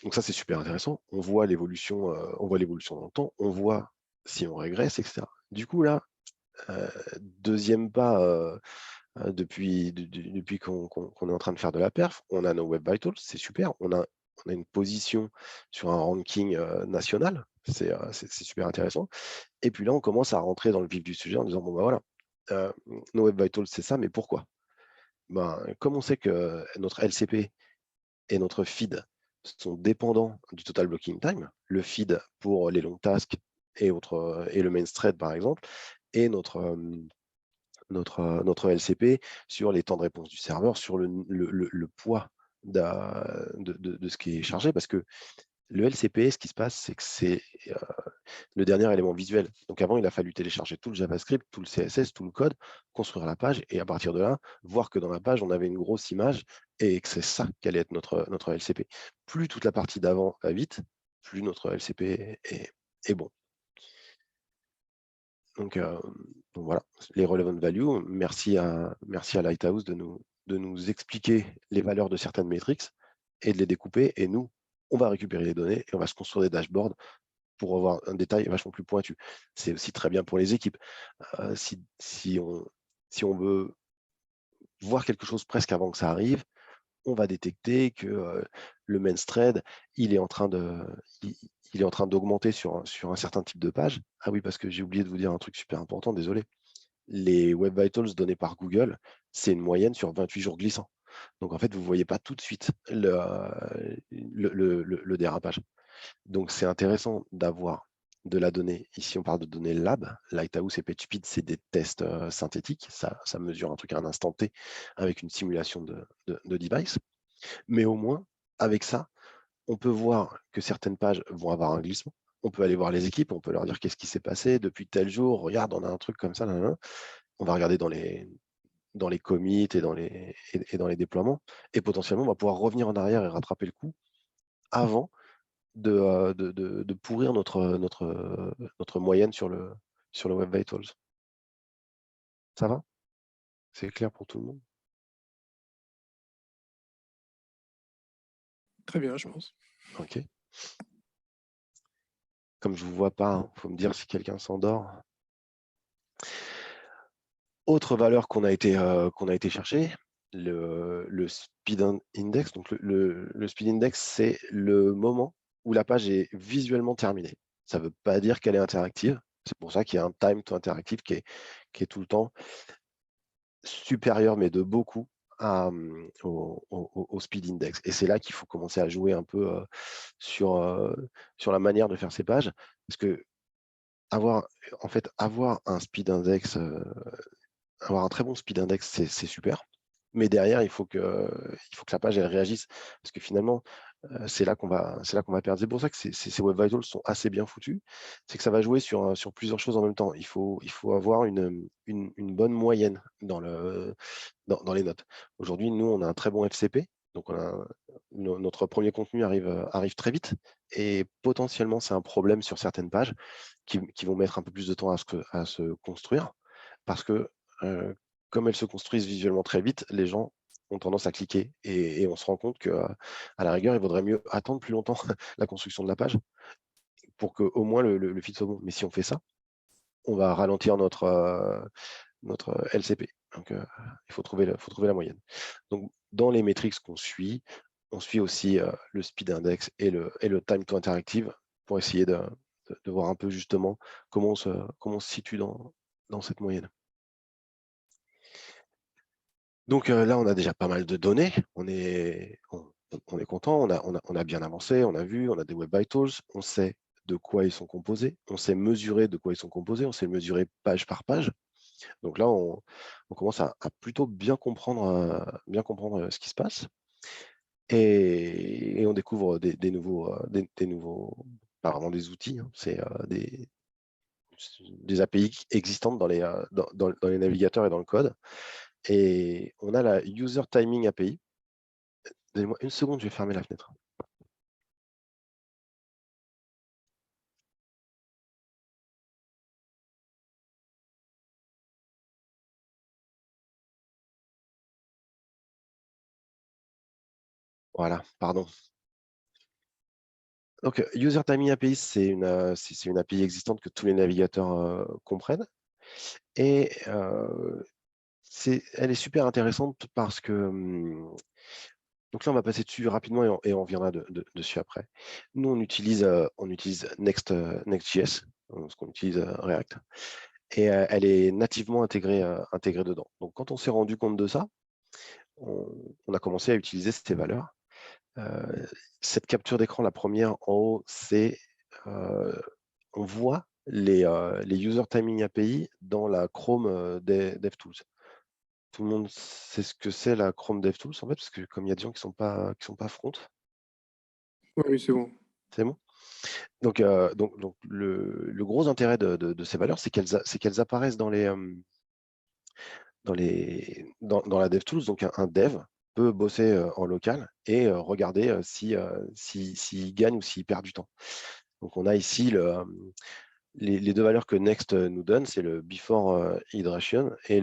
Donc ça, c'est super intéressant. On voit l'évolution dans le temps, on voit si on régresse, etc. Du coup, là, deuxième pas depuis qu'on est en train de faire de la perf, on a nos Web Vitals, c'est super. On a une position sur un ranking national, c'est super intéressant. Et puis là, on commence à rentrer dans le vif du sujet en disant, bon, ben voilà, nos Web Vitals, c'est ça, mais pourquoi? Comme on sait que notre LCP et notre feed sont dépendants du total blocking time, le feed pour les long tasks et le main thread, par exemple, et notre LCP sur les temps de réponse du serveur, sur le poids de ce qui est chargé, parce que le LCP, ce qui se passe, c'est que c'est le dernier élément visuel. Donc avant, il a fallu télécharger tout le JavaScript, tout le CSS, tout le code, construire la page, et à partir de là, voir que dans la page, on avait une grosse image, et que c'est ça qu'allait être notre LCP. Plus toute la partie d'avant va vite, plus notre LCP est bon. Donc voilà, les relevant values, merci à Lighthouse de nous expliquer les valeurs de certaines métriques et de les découper. Et nous, on va récupérer les données et on va se construire des dashboards pour avoir un détail vachement plus pointu. C'est aussi très bien pour les équipes. Si on veut voir quelque chose presque avant que ça arrive, on va détecter que le main thread, il est en train d'augmenter sur un certain type de page. Ah oui, parce que j'ai oublié de vous dire un truc super important, désolé. Les Web Vitals donnés par Google, c'est une moyenne sur 28 jours glissants. Donc en fait, vous ne voyez pas tout de suite le dérapage. Donc c'est intéressant d'avoir de la donnée. Ici, on parle de données lab. Lighthouse et PageSpeed, c'est des tests synthétiques. Ça mesure un truc à un instant T avec une simulation de device. Mais au moins, avec ça, on peut voir que certaines pages vont avoir un glissement. On peut aller voir les équipes, on peut leur dire qu'est-ce qui s'est passé depuis tel jour. Regarde, on a un truc comme ça. Là. On va regarder dans les commits et dans les déploiements. Et potentiellement, on va pouvoir revenir en arrière et rattraper le coup avant de pourrir notre moyenne sur le Web Vitals. Ça va? C'est clair pour tout le monde? Très bien, je pense. OK. Comme je ne vous vois pas, il faut me dire si quelqu'un s'endort. Autre valeur qu'on a été chercher, le speed index. Donc le speed index, c'est le moment où la page est visuellement terminée. Ça ne veut pas dire qu'elle est interactive. C'est pour ça qu'il y a un time to interactive qui est tout le temps supérieur, mais de beaucoup, au speed index. Et c'est là qu'il faut commencer à jouer un peu sur la manière de faire ces pages. Parce que avoir un speed index avoir un très bon speed index, c'est super. Mais derrière, il faut que la page elle réagisse. Parce que finalement, c'est là qu'on va perdre. C'est pour ça que ces Web Vitals sont assez bien foutus. C'est que ça va jouer sur plusieurs choses en même temps. Il faut avoir une bonne moyenne dans les notes. Aujourd'hui, nous, on a un très bon FCP. Donc, notre premier contenu arrive très vite. Et potentiellement, c'est un problème sur certaines pages qui vont mettre un peu plus de temps à se construire. Parce que, comme elles se construisent visuellement très vite, les gens ont tendance à cliquer et on se rend compte qu'à la rigueur, il vaudrait mieux attendre plus longtemps la construction de la page pour qu'au moins le feed soit bon. Mais si on fait ça, on va ralentir notre LCP. Donc, il faut trouver la moyenne. Donc, dans les métriques qu'on suit, on suit aussi le speed index et le time to interactive pour essayer de voir un peu justement comment on se situe dans cette moyenne. Donc là, on a déjà pas mal de données. On est content, on a bien avancé, on a vu, on a des Web Vitals, on sait de quoi ils sont composés, on sait mesurer de quoi ils sont composés, on sait mesurer page par page. Donc là, on commence à plutôt bien comprendre ce qui se passe. Et on découvre des nouveaux, pas vraiment des outils, hein, c'est des API existantes dans les navigateurs et dans le code. Et on a la User Timing API. Donnez-moi une seconde, je vais fermer la fenêtre. Voilà, pardon. Donc, User Timing API, c'est une API existante que tous les navigateurs comprennent. Et elle est super intéressante parce que donc là, on va passer dessus rapidement et on reviendra dessus après. Nous, on utilise Next.js, parce qu'on utilise React, et elle est nativement intégrée dedans. Donc, quand on s'est rendu compte de ça, on a commencé à utiliser ces valeurs. Cette capture d'écran, la première en haut, c'est on voit les User Timing API dans la Chrome DevTools. Tout le monde sait ce que c'est la Chrome DevTools, en fait, parce que comme il y a des gens qui sont pas front. Oui, c'est bon. C'est bon. Donc le gros intérêt de ces valeurs, c'est qu'elles apparaissent dans la DevTools. Donc un dev peut bosser en local et regarder s'il gagne ou s'il perd du temps. Donc on a ici les deux valeurs que Next nous donne, c'est le before hydration et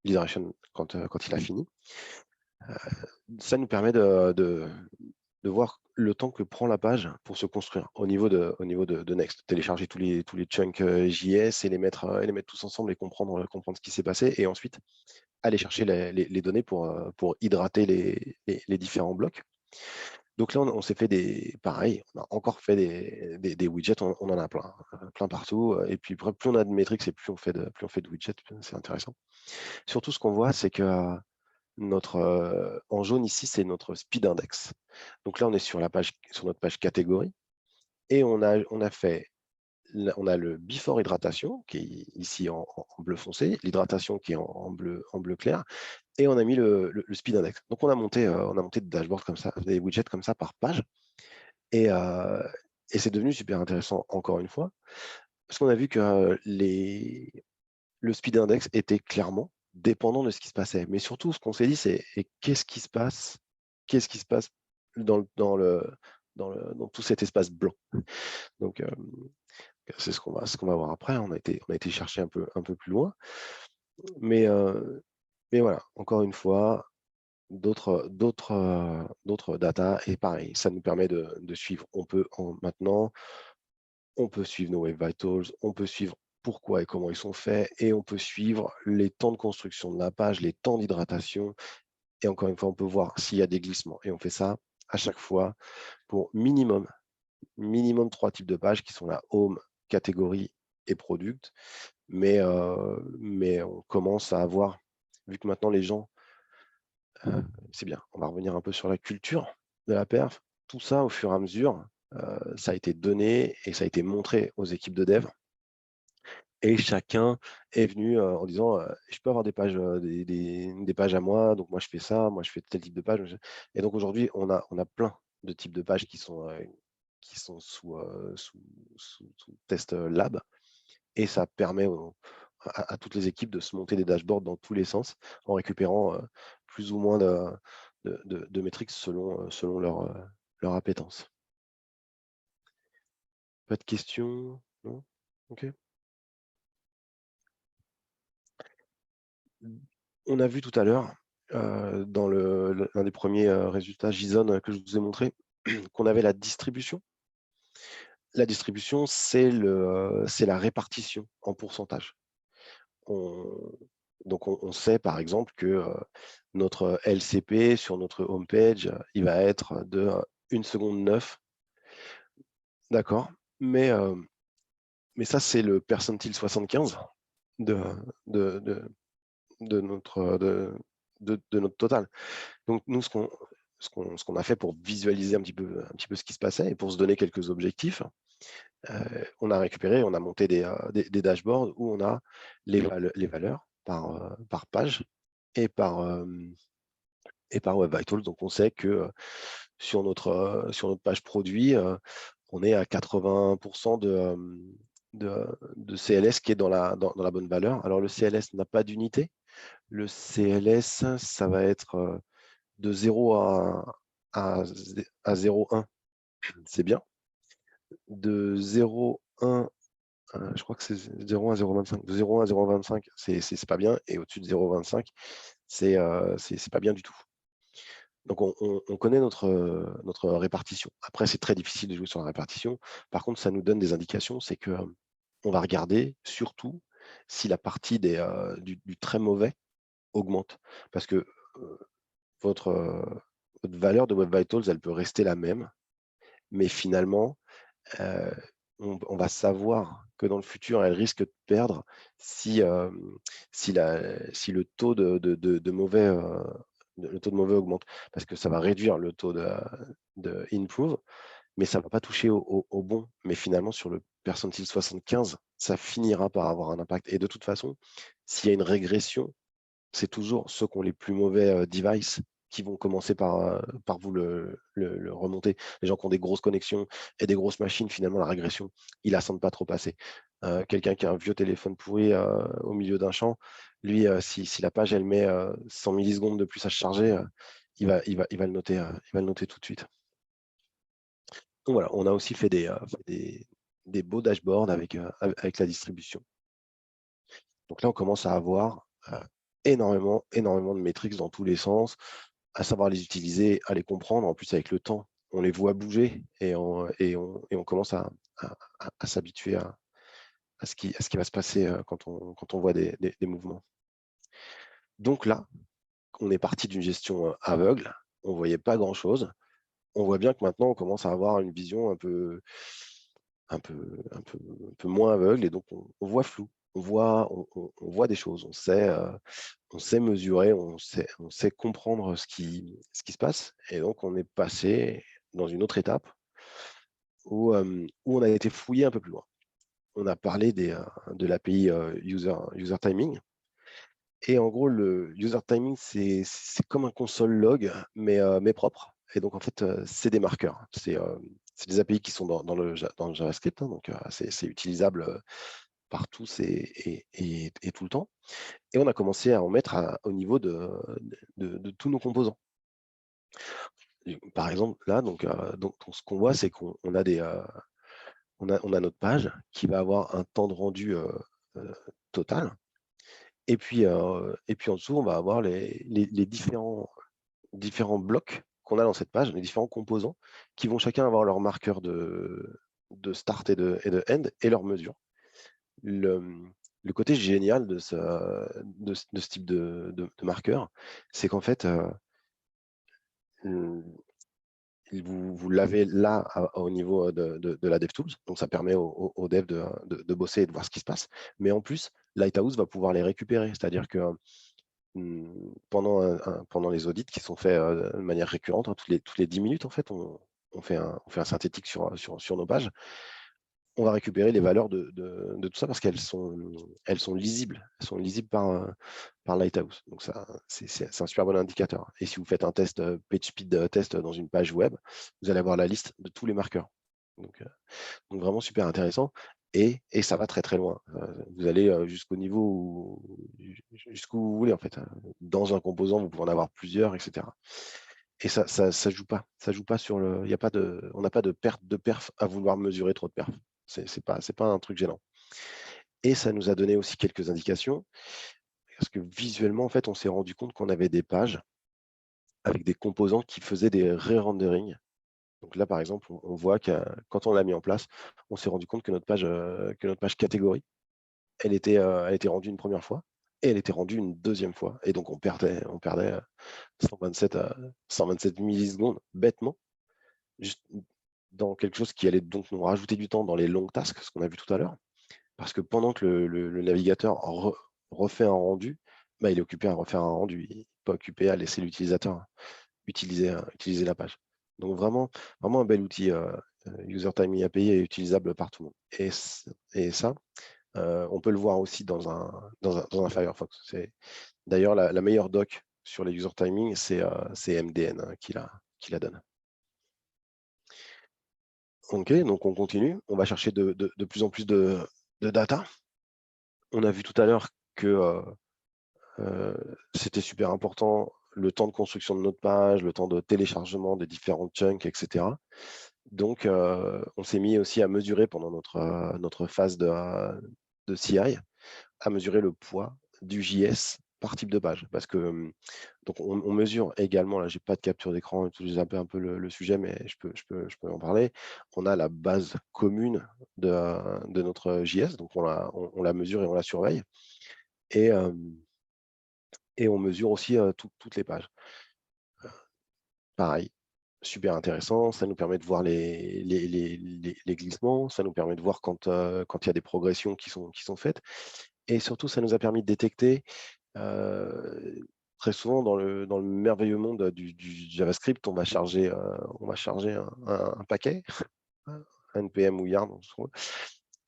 l'hydration quand il a fini. Ça nous permet de voir le temps que prend la page pour se construire au niveau de Next. Télécharger tous les chunks JS et les mettre tous ensemble et comprendre ce qui s'est passé, et ensuite aller chercher les données pour hydrater les différents blocs. Donc là, on s'est fait pareil, on a encore fait des widgets, on en a plein partout. Et puis plus on a de métriques et plus on fait de widgets, c'est intéressant. Surtout, ce qu'on voit, c'est que en jaune ici, c'est notre speed index. Donc là, on est sur notre page catégorie, et on a le before hydratation qui est ici en bleu foncé, l'hydratation qui est en bleu clair, et on a mis le speed index. Donc on a monté des dashboards comme ça, des widgets comme ça par page, et c'est devenu super intéressant encore une fois, parce qu'on a vu que le speed index était clairement dépendant de ce qui se passait. Mais surtout, ce qu'on s'est dit, c'est qu'est-ce qui se passe dans tout cet espace blanc. Donc, c'est ce qu'on va voir après. On a été chercher un peu plus loin. Mais voilà, encore une fois, d'autres data, et pareil, ça nous permet de suivre. Maintenant, on peut suivre nos Web Vitals, on peut suivre pourquoi et comment ils sont faits, et on peut suivre les temps de construction de la page, les temps d'hydratation, et encore une fois, on peut voir s'il y a des glissements. Et on fait ça à chaque fois pour minimum 3 types de pages qui sont la home, catégorie et product. Mais on commence à avoir, vu que maintenant les gens, c'est bien, on va revenir un peu sur la culture de la perf, tout ça au fur et à mesure, ça a été donné et ça a été montré aux équipes de dev. Et chacun est venu en disant je peux avoir des pages, des pages à moi, donc moi je fais ça, moi je fais tel type de page. Et donc aujourd'hui, on a plein de types de pages qui sont sous test lab. Et ça permet à toutes les équipes de se monter des dashboards dans tous les sens en récupérant plus ou moins de métriques selon leur appétence. Pas de questions? Non? Ok. On a vu tout à l'heure, dans l'un des premiers résultats JSON que je vous ai montré, qu'on avait la distribution. La distribution, c'est la répartition en pourcentage. Donc, on sait par exemple que notre LCP sur notre homepage, il va être de 1 seconde 9. D'accord. Mais ça, c'est le percentile 75 de notre total. Donc, nous, ce qu'on a fait pour visualiser un petit peu ce qui se passait et pour se donner quelques objectifs, on a monté des dashboards où on a les valeurs par page et par Web Vitals. Donc, on sait que sur notre page produit, on est à 80% de CLS qui est dans la bonne valeur. Alors, le CLS n'a pas d'unité. Le CLS, ça va être de 0 à 0,1, c'est bien. De 0,1, je crois que c'est 0,1 à 0,25. De 0,1 à 0,25, c'est pas bien. Et au-dessus de 0,25, c'est pas bien du tout. Donc, on connaît notre répartition. Après, c'est très difficile de jouer sur la répartition. Par contre, ça nous donne des indications. C'est que on va regarder surtout si la partie du très mauvais augmente. Parce que votre valeur de Web Vitals, elle peut rester la même. Mais finalement, on va savoir que dans le futur, elle risque de perdre si le taux de mauvais augmente, parce que ça va réduire le taux de improve, mais ça ne va pas toucher au bon. Mais finalement, sur le percentile 75, ça finira par avoir un impact. Et de toute façon, s'il y a une régression, c'est toujours ceux qui ont les plus mauvais devices qui vont commencer par vous le remonter. Les gens qui ont des grosses connexions et des grosses machines, finalement, la régression, ils la sentent pas trop passer. Quelqu'un qui a un vieux téléphone pourri au milieu d'un champ, lui, si la page, elle met 100 millisecondes de plus à se charger, il va le noter tout de suite. Donc voilà, on a aussi fait des beaux dashboards avec la distribution. Donc là, on commence à avoir énormément de métriques dans tous les sens, à savoir les utiliser, à les comprendre. En plus, avec le temps, on les voit bouger et on commence à s'habituer à ce qui va se passer quand on voit des mouvements. Donc là, on est parti d'une gestion aveugle, on ne voyait pas grand-chose. On voit bien que maintenant, on commence à avoir une vision un peu moins aveugle, et donc on voit flou. On voit des choses, on sait mesurer, on sait comprendre ce qui se passe. Et donc, on est passé dans une autre étape où on a été fouillé un peu plus loin. On a parlé de l'API user timing. Et en gros, le user timing, c'est comme un console log, mais propre. Et donc, en fait, c'est des marqueurs. C'est des API qui sont dans le JavaScript, hein, donc c'est utilisable par tous et tout le temps. Et on a commencé à en mettre au niveau de tous nos composants. Par exemple, là, donc ce qu'on voit, c'est qu'on a on a notre page qui va avoir un temps de rendu total. Et puis en dessous, on va avoir les différents blocs qu'on a dans cette page, les différents composants qui vont chacun avoir leur marqueur de start et de end et leur mesure. Le côté génial de ce type de marqueur, c'est qu'en fait, vous l'avez là au niveau de la DevTools, donc ça permet aux devs de bosser et de voir ce qui se passe. Mais en plus, Lighthouse va pouvoir les récupérer, c'est-à-dire que pendant les audits qui sont faits de manière récurrente, hein, toutes les 10 minutes, en fait, on fait un synthétique sur nos pages. on va récupérer les valeurs de tout ça parce qu'elles sont lisibles. Elles sont lisibles par Lighthouse. Donc, c'est un super bon indicateur. Et si vous faites un test PageSpeed test dans une page web, vous allez avoir la liste de tous les marqueurs. Donc vraiment super intéressant. Et ça va très très loin. Vous allez jusqu'au niveau jusqu'où vous voulez en fait. Dans un composant, vous pouvez en avoir plusieurs, etc. Et ça joue pas. Ça joue pas sur le. On n'a pas de perte de perf à vouloir mesurer trop de perf. C'est pas un truc gênant. Et ça nous a donné aussi quelques indications parce que visuellement, en fait, on s'est rendu compte qu'on avait des pages avec des composants qui faisaient des re-renderings. Donc là, par exemple, on voit que quand on l'a mis en place, on s'est rendu compte que notre page catégorie, elle était rendue une première fois et elle était rendue une deuxième fois. Et donc, on perdait 127 millisecondes bêtement, juste dans quelque chose qui allait donc nous rajouter du temps dans les long tasks, ce qu'on a vu tout à l'heure. Parce que pendant que le navigateur refait un rendu, bah, il est occupé à refaire un rendu. Il n'est pas occupé à laisser l'utilisateur utiliser la page. Donc vraiment un bel outil User Timing API est utilisable par tout le monde. Et ça, on peut le voir aussi dans un Firefox. D'ailleurs la meilleure doc sur les User Timing, c'est MDN qui la donne. Ok, donc on continue. On va chercher de plus en plus de data. On a vu tout à l'heure que c'était super important le temps de construction de notre page, le temps de téléchargement des différents chunks, etc. Donc, on s'est mis aussi à mesurer pendant notre phase de CI, à mesurer le poids du JS par type de page. Parce que donc on mesure également, là, j'ai pas de capture d'écran, j'ai zappé un peu le sujet, mais je peux en parler. On a la base commune de notre JS, donc on la mesure et on la surveille. Et on mesure aussi toutes les pages. Pareil, super intéressant, ça nous permet de voir les glissements, ça nous permet de voir quand il y a des progressions qui sont faites. Et surtout, ça nous a permis de détecter très souvent dans le merveilleux monde du JavaScript, on va charger un paquet, un npm ou yarn, on se trouve.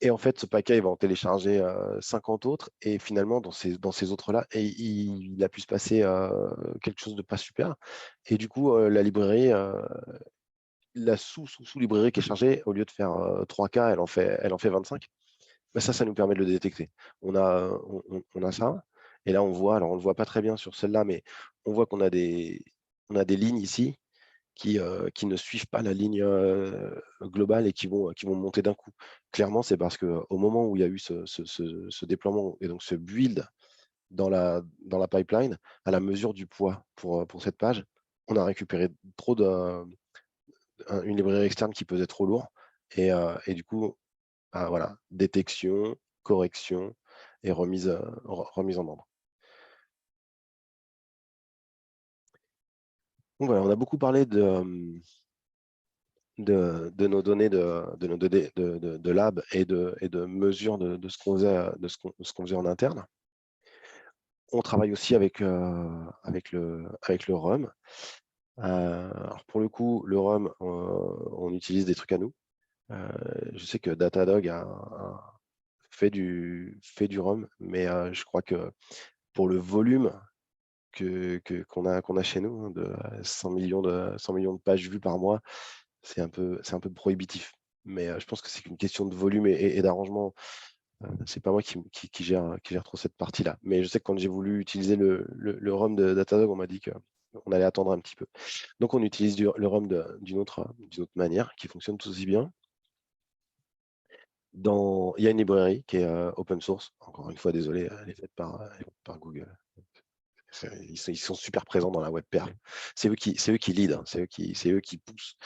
Et en fait, ce paquet, il va en télécharger 50 autres. Et finalement, dans ces autres-là, il a pu se passer quelque chose de pas super. Et du coup, la librairie, la sous-librairie qui est chargée, au lieu de faire 3K, elle en fait 25. Ben ça nous permet de le détecter. On a ça. Et là, on voit, alors on ne le voit pas très bien sur celle-là, mais on voit qu'on a des lignes ici qui ne suivent pas la ligne globale et qui vont monter d'un coup. Clairement, c'est parce qu'au moment où il y a eu ce déploiement et donc ce build dans la pipeline, à la mesure du poids pour cette page, on a récupéré trop une librairie externe qui pesait trop lourd. Et du coup, voilà, détection, correction et remise en ordre. Donc voilà, on a beaucoup parlé de nos données de lab et de mesure de ce qu'on faisait en interne. On travaille aussi avec le RUM. Alors pour le coup, le RUM, on utilise des trucs à nous. Je sais que Datadog fait du RUM, mais je crois que pour le volume qu'on a chez nous, hein, de 100 millions de pages vues par mois, c'est un peu prohibitif. Mais je pense que c'est une question de volume et d'arrangement. C'est pas moi qui gère trop cette partie-là. Mais je sais que quand j'ai voulu utiliser le RUM de Datadog, on m'a dit qu'on allait attendre un petit peu. Donc on utilise le RUM d'une autre manière qui fonctionne tout aussi bien. Il y a une librairie qui est open source. Encore une fois, désolé, elle est faite par Google. Ils sont super présents dans la WebPerf. C'est eux qui lead, hein. C'est eux qui poussent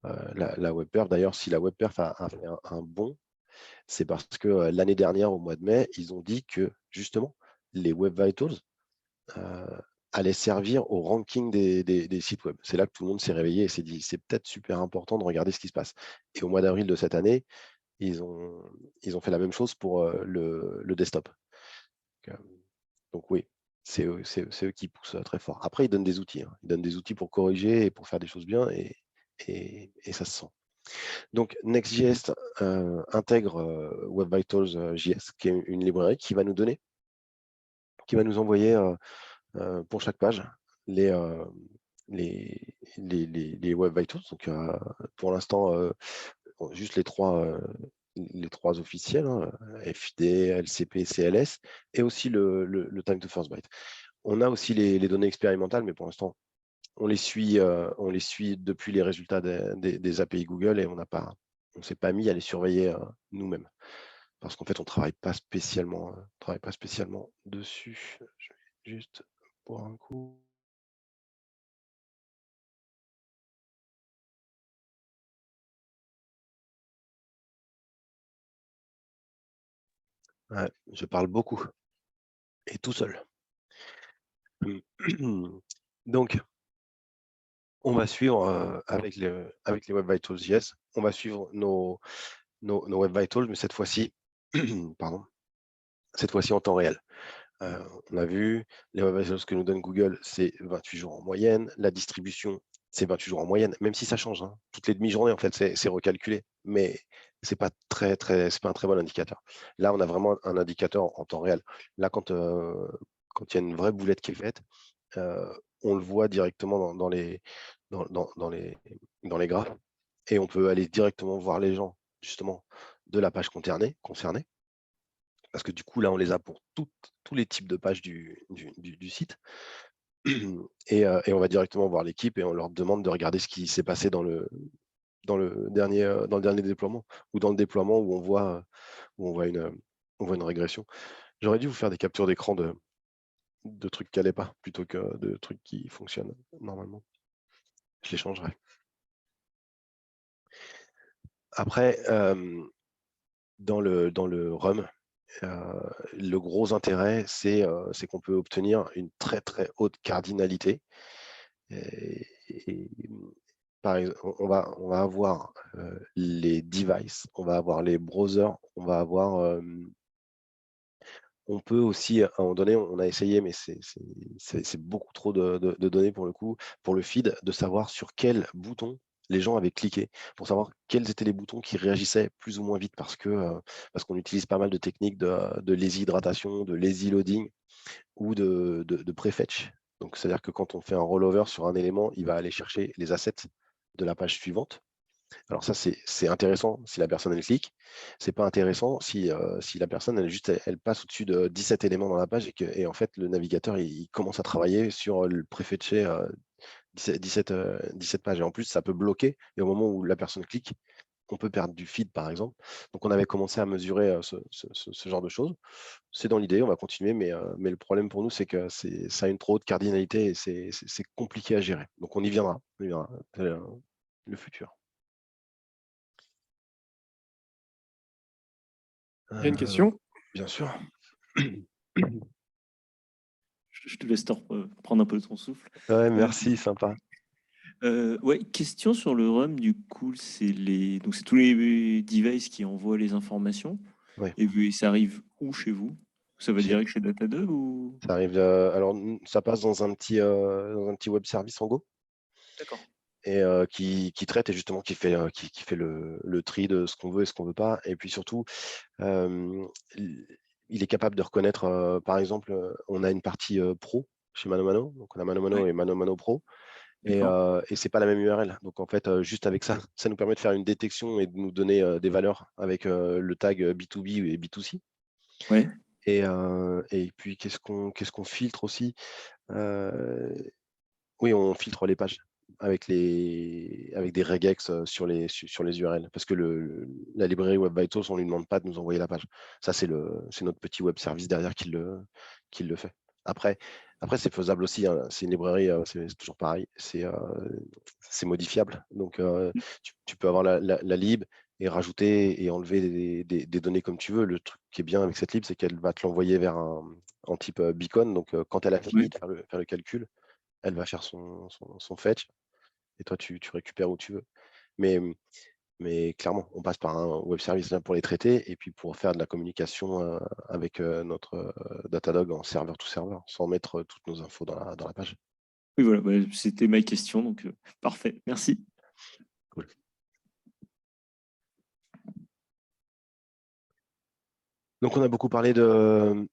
la WebPerf. D'ailleurs, si la WebPerf a fait un bond, c'est parce que l'année dernière, au mois de mai, ils ont dit que justement, les Web Vitals allaient servir au ranking des sites web. C'est là que tout le monde s'est réveillé et s'est dit, c'est peut-être super important de regarder ce qui se passe. Et au mois d'avril de cette année, ils ont fait la même chose pour le desktop. Donc oui, c'est eux qui poussent très fort. Après, ils donnent des outils. Hein. Ils donnent des outils pour corriger et pour faire des choses bien et ça se sent. Donc Next.js, intègre Web Vitals JS, qui est une librairie qui va nous envoyer pour chaque page les Web Vitals. Donc, pour l'instant, juste les trois officiels, hein, FID, LCP, CLS, et aussi le time to first byte. On a aussi les données expérimentales, mais pour l'instant, on les suit depuis les résultats des API Google et on ne s'est pas mis à les surveiller nous-mêmes. Parce qu'en fait, on ne travaille pas spécialement dessus. Je vais juste boire un coup. Ouais, je parle beaucoup et tout seul. Donc, on va suivre avec les Web Vitals JS, on va suivre nos Web Vitals, mais cette fois-ci, pardon, cette fois-ci en temps réel. On a vu, les Web Vitals que nous donne Google, c'est 28 jours en moyenne. La distribution, c'est 28 jours en moyenne, même si ça change. Hein. Toutes les demi-journées, en fait, c'est recalculé. Mais c'est pas c'est pas un très bon indicateur. Là, on a vraiment un indicateur en temps réel. Là, quand il y a une vraie boulette qui est faite, on le voit directement dans les graphes. Et on peut aller directement voir les gens, justement, de la page concernée. Parce que du coup, là, on les a pour tous les types de pages du site. Et on va directement voir l'équipe et on leur demande de regarder ce qui s'est passé dans le dernier déploiement ou dans le déploiement où on voit une régression. J'aurais dû vous faire des captures d'écran de trucs qui n'allaient pas plutôt que de trucs qui fonctionnent normalement. Je les changerai. Après, dans le RUM, le gros intérêt, c'est qu'on peut obtenir une très très haute cardinalité. Par exemple, on va avoir les devices, on va avoir les browsers, on va avoir. On peut aussi, à un moment donné, on a essayé, mais c'est beaucoup trop de données pour le coup, pour le feed, de savoir sur quel bouton les gens avaient cliqué, pour savoir quels étaient les boutons qui réagissaient plus ou moins vite, parce qu'on utilise pas mal de techniques de lazy hydratation, de lazy loading ou de prefetch. Donc, c'est-à-dire que quand on fait un rollover sur un élément, il va aller chercher les assets de la page suivante. Alors ça, c'est intéressant si la personne, elle clique. C'est pas intéressant si la personne, elle passe au-dessus de 17 éléments dans la page et en fait, le navigateur, il commence à travailler sur le préfetcher 17 pages. Et en plus, ça peut bloquer. Et au moment où la personne clique, on peut perdre du feed, par exemple. Donc, on avait commencé à mesurer ce genre de choses. C'est dans l'idée, on va continuer, mais le problème pour nous, c'est que ça a une trop haute cardinalité et c'est compliqué à gérer. Donc, on y viendra. C'est le futur. Il y a une question? Bien sûr. Je te laisse prendre un peu de ton souffle. Ouais, merci, sympa. Ouais, question sur le RUM, du coup, c'est tous les devices qui envoient les informations. Ouais. Et ça arrive où chez vous? Ça va direct chez Datadog ou? Ça arrive. Alors, ça passe dans un petit web service en Go. D'accord. Et qui traite et justement qui fait le tri de ce qu'on veut et ce qu'on veut pas. Et puis surtout, il est capable de reconnaître, par exemple, on a une partie pro chez ManoMano, donc on a ManoMano et ManoMano Pro, et c'est pas la même URL. Donc en fait, juste avec ça, ça nous permet de faire une détection et de nous donner des valeurs avec le tag B2B et B2C. Ouais. Et puis qu'est-ce qu'on filtre aussi? Oui, on filtre les pages avec des regex sur les URL. Parce que la librairie Web Vitals, on ne lui demande pas de nous envoyer la page. Ça, c'est notre petit web service derrière qui le fait. Après c'est faisable aussi. Hein. C'est une librairie, c'est toujours pareil. C'est modifiable. Donc, tu peux avoir la lib et rajouter et enlever des données comme tu veux. Le truc qui est bien avec cette lib, c'est qu'elle va te l'envoyer vers en type beacon. Donc, quand elle a fini de faire le calcul, elle va faire son fetch et toi, tu récupères où tu veux. Mais clairement, on passe par un web service là pour les traiter et puis pour faire de la communication avec notre Datadog en serveur to serveur, sans mettre toutes nos infos dans la page. Oui, voilà, c'était ma question, donc parfait, merci. Cool. Donc, on a beaucoup parlé de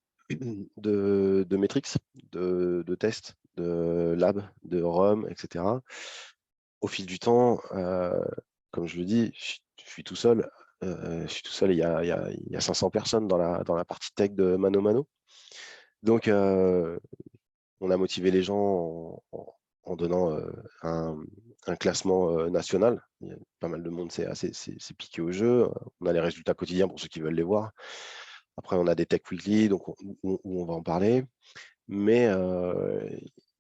métriques, de tests, de lab, de ROM, etc. Au fil du temps, comme je le dis, je suis tout seul. Je suis tout seul et il y a 500 personnes dans la partie tech de Mano Mano. Donc, on a motivé les gens en donnant un classement national. Il y a pas mal de monde c'est piqué au jeu. On a les résultats quotidiens pour ceux qui veulent les voir. Après, on a des Tech Weekly donc où on va en parler. Mais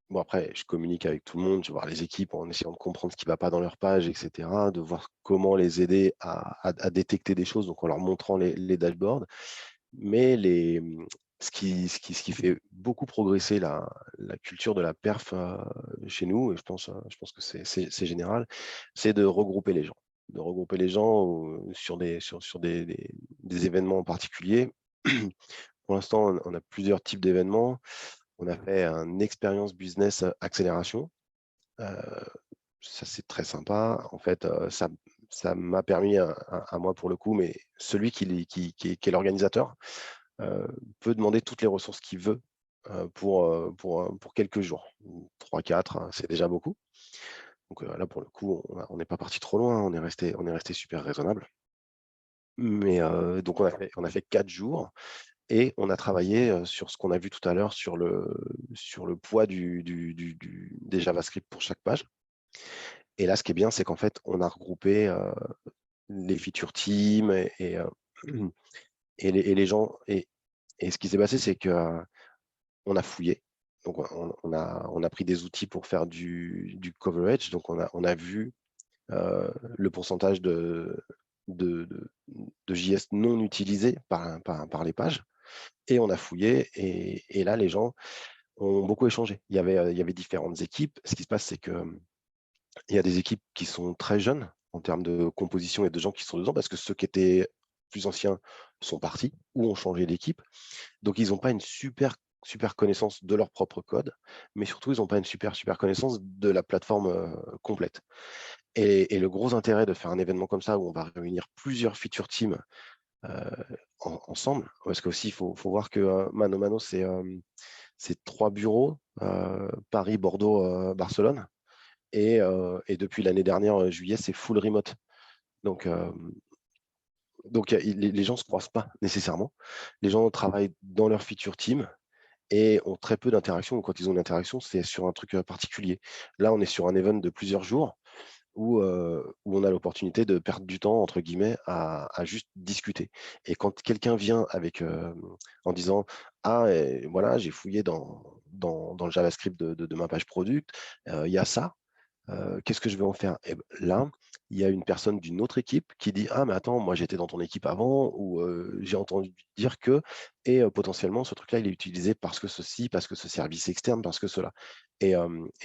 bon, après, je communique avec tout le monde, je vais voir les équipes en essayant de comprendre ce qui ne va pas dans leur page, etc., de voir comment les aider à détecter des choses, donc en leur montrant les dashboards. Mais ce qui fait beaucoup progresser la culture de la perf chez nous, et je pense que c'est général, c'est de regrouper les gens. De regrouper les gens sur des événements en particulier. Pour l'instant, on a plusieurs types d'événements. On a fait un expérience business accélération. Ça, c'est très sympa. En fait, ça m'a permis à moi pour le coup, mais celui qui est l'organisateur peut demander toutes les ressources qu'il veut pour quelques jours. 3, 4, hein, c'est déjà beaucoup. Donc là, pour le coup, on n'est pas parti trop loin, on est resté super raisonnable. Mais donc, on a fait 4 jours. Et on a travaillé sur ce qu'on a vu tout à l'heure sur le poids des JavaScript pour chaque page. Et là, ce qui est bien, c'est qu'en fait, on a regroupé les feature teams et les gens. Et ce qui s'est passé, c'est qu'on a fouillé. Donc, on a pris des outils pour faire du coverage. Donc, on a vu le pourcentage de JS non utilisé par les pages. Et on a fouillé, et là, les gens ont beaucoup échangé. Il y avait différentes équipes. Ce qui se passe, c'est qu'il y a des équipes qui sont très jeunes en termes de composition et de gens qui sont dedans, parce que ceux qui étaient plus anciens sont partis ou ont changé d'équipe. Donc, ils n'ont pas une super connaissance de leur propre code, mais surtout, ils n'ont pas une super connaissance de la plateforme complète. Et le gros intérêt de faire un événement comme ça, où on va réunir plusieurs feature teams ensemble, parce qu'aussi, il faut voir que Mano Mano, c'est 3 bureaux, Paris, Bordeaux, Barcelone. Et depuis l'année dernière, juillet, c'est full remote. Donc les gens ne se croisent pas nécessairement. Les gens travaillent dans leur feature team et ont très peu d'interactions. Quand ils ont une interaction, c'est sur un truc particulier. Là, on est sur un event de plusieurs jours où on a l'opportunité de perdre du temps, entre guillemets, à juste discuter. Et quand quelqu'un vient en disant « Ah, voilà, j'ai fouillé dans le JavaScript de ma page product, il y a ça, qu'est-ce que je vais en faire ?» Et là, il y a une personne d'une autre équipe qui dit « Ah, mais attends, moi j'étais dans ton équipe avant, ou j'ai entendu dire que, et potentiellement ce truc-là, il est utilisé parce que ceci, parce que ce service externe, parce que cela. » Et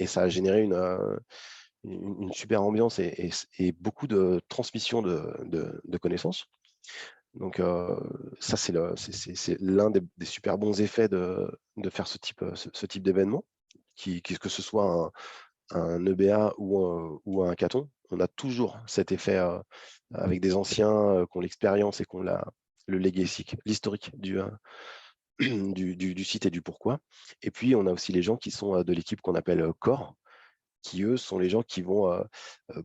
ça a généré une super ambiance et beaucoup de transmission de connaissances. Donc ça, c'est l'un des super bons effets de faire ce type d'événement, que ce soit un EBA ou un hackathon. On a toujours cet effet avec des anciens qui ont l'expérience et qui ont le legacy, l'historique du site et du pourquoi. Et puis, on a aussi les gens qui sont de l'équipe qu'on appelle Core, qui, eux, sont les gens qui vont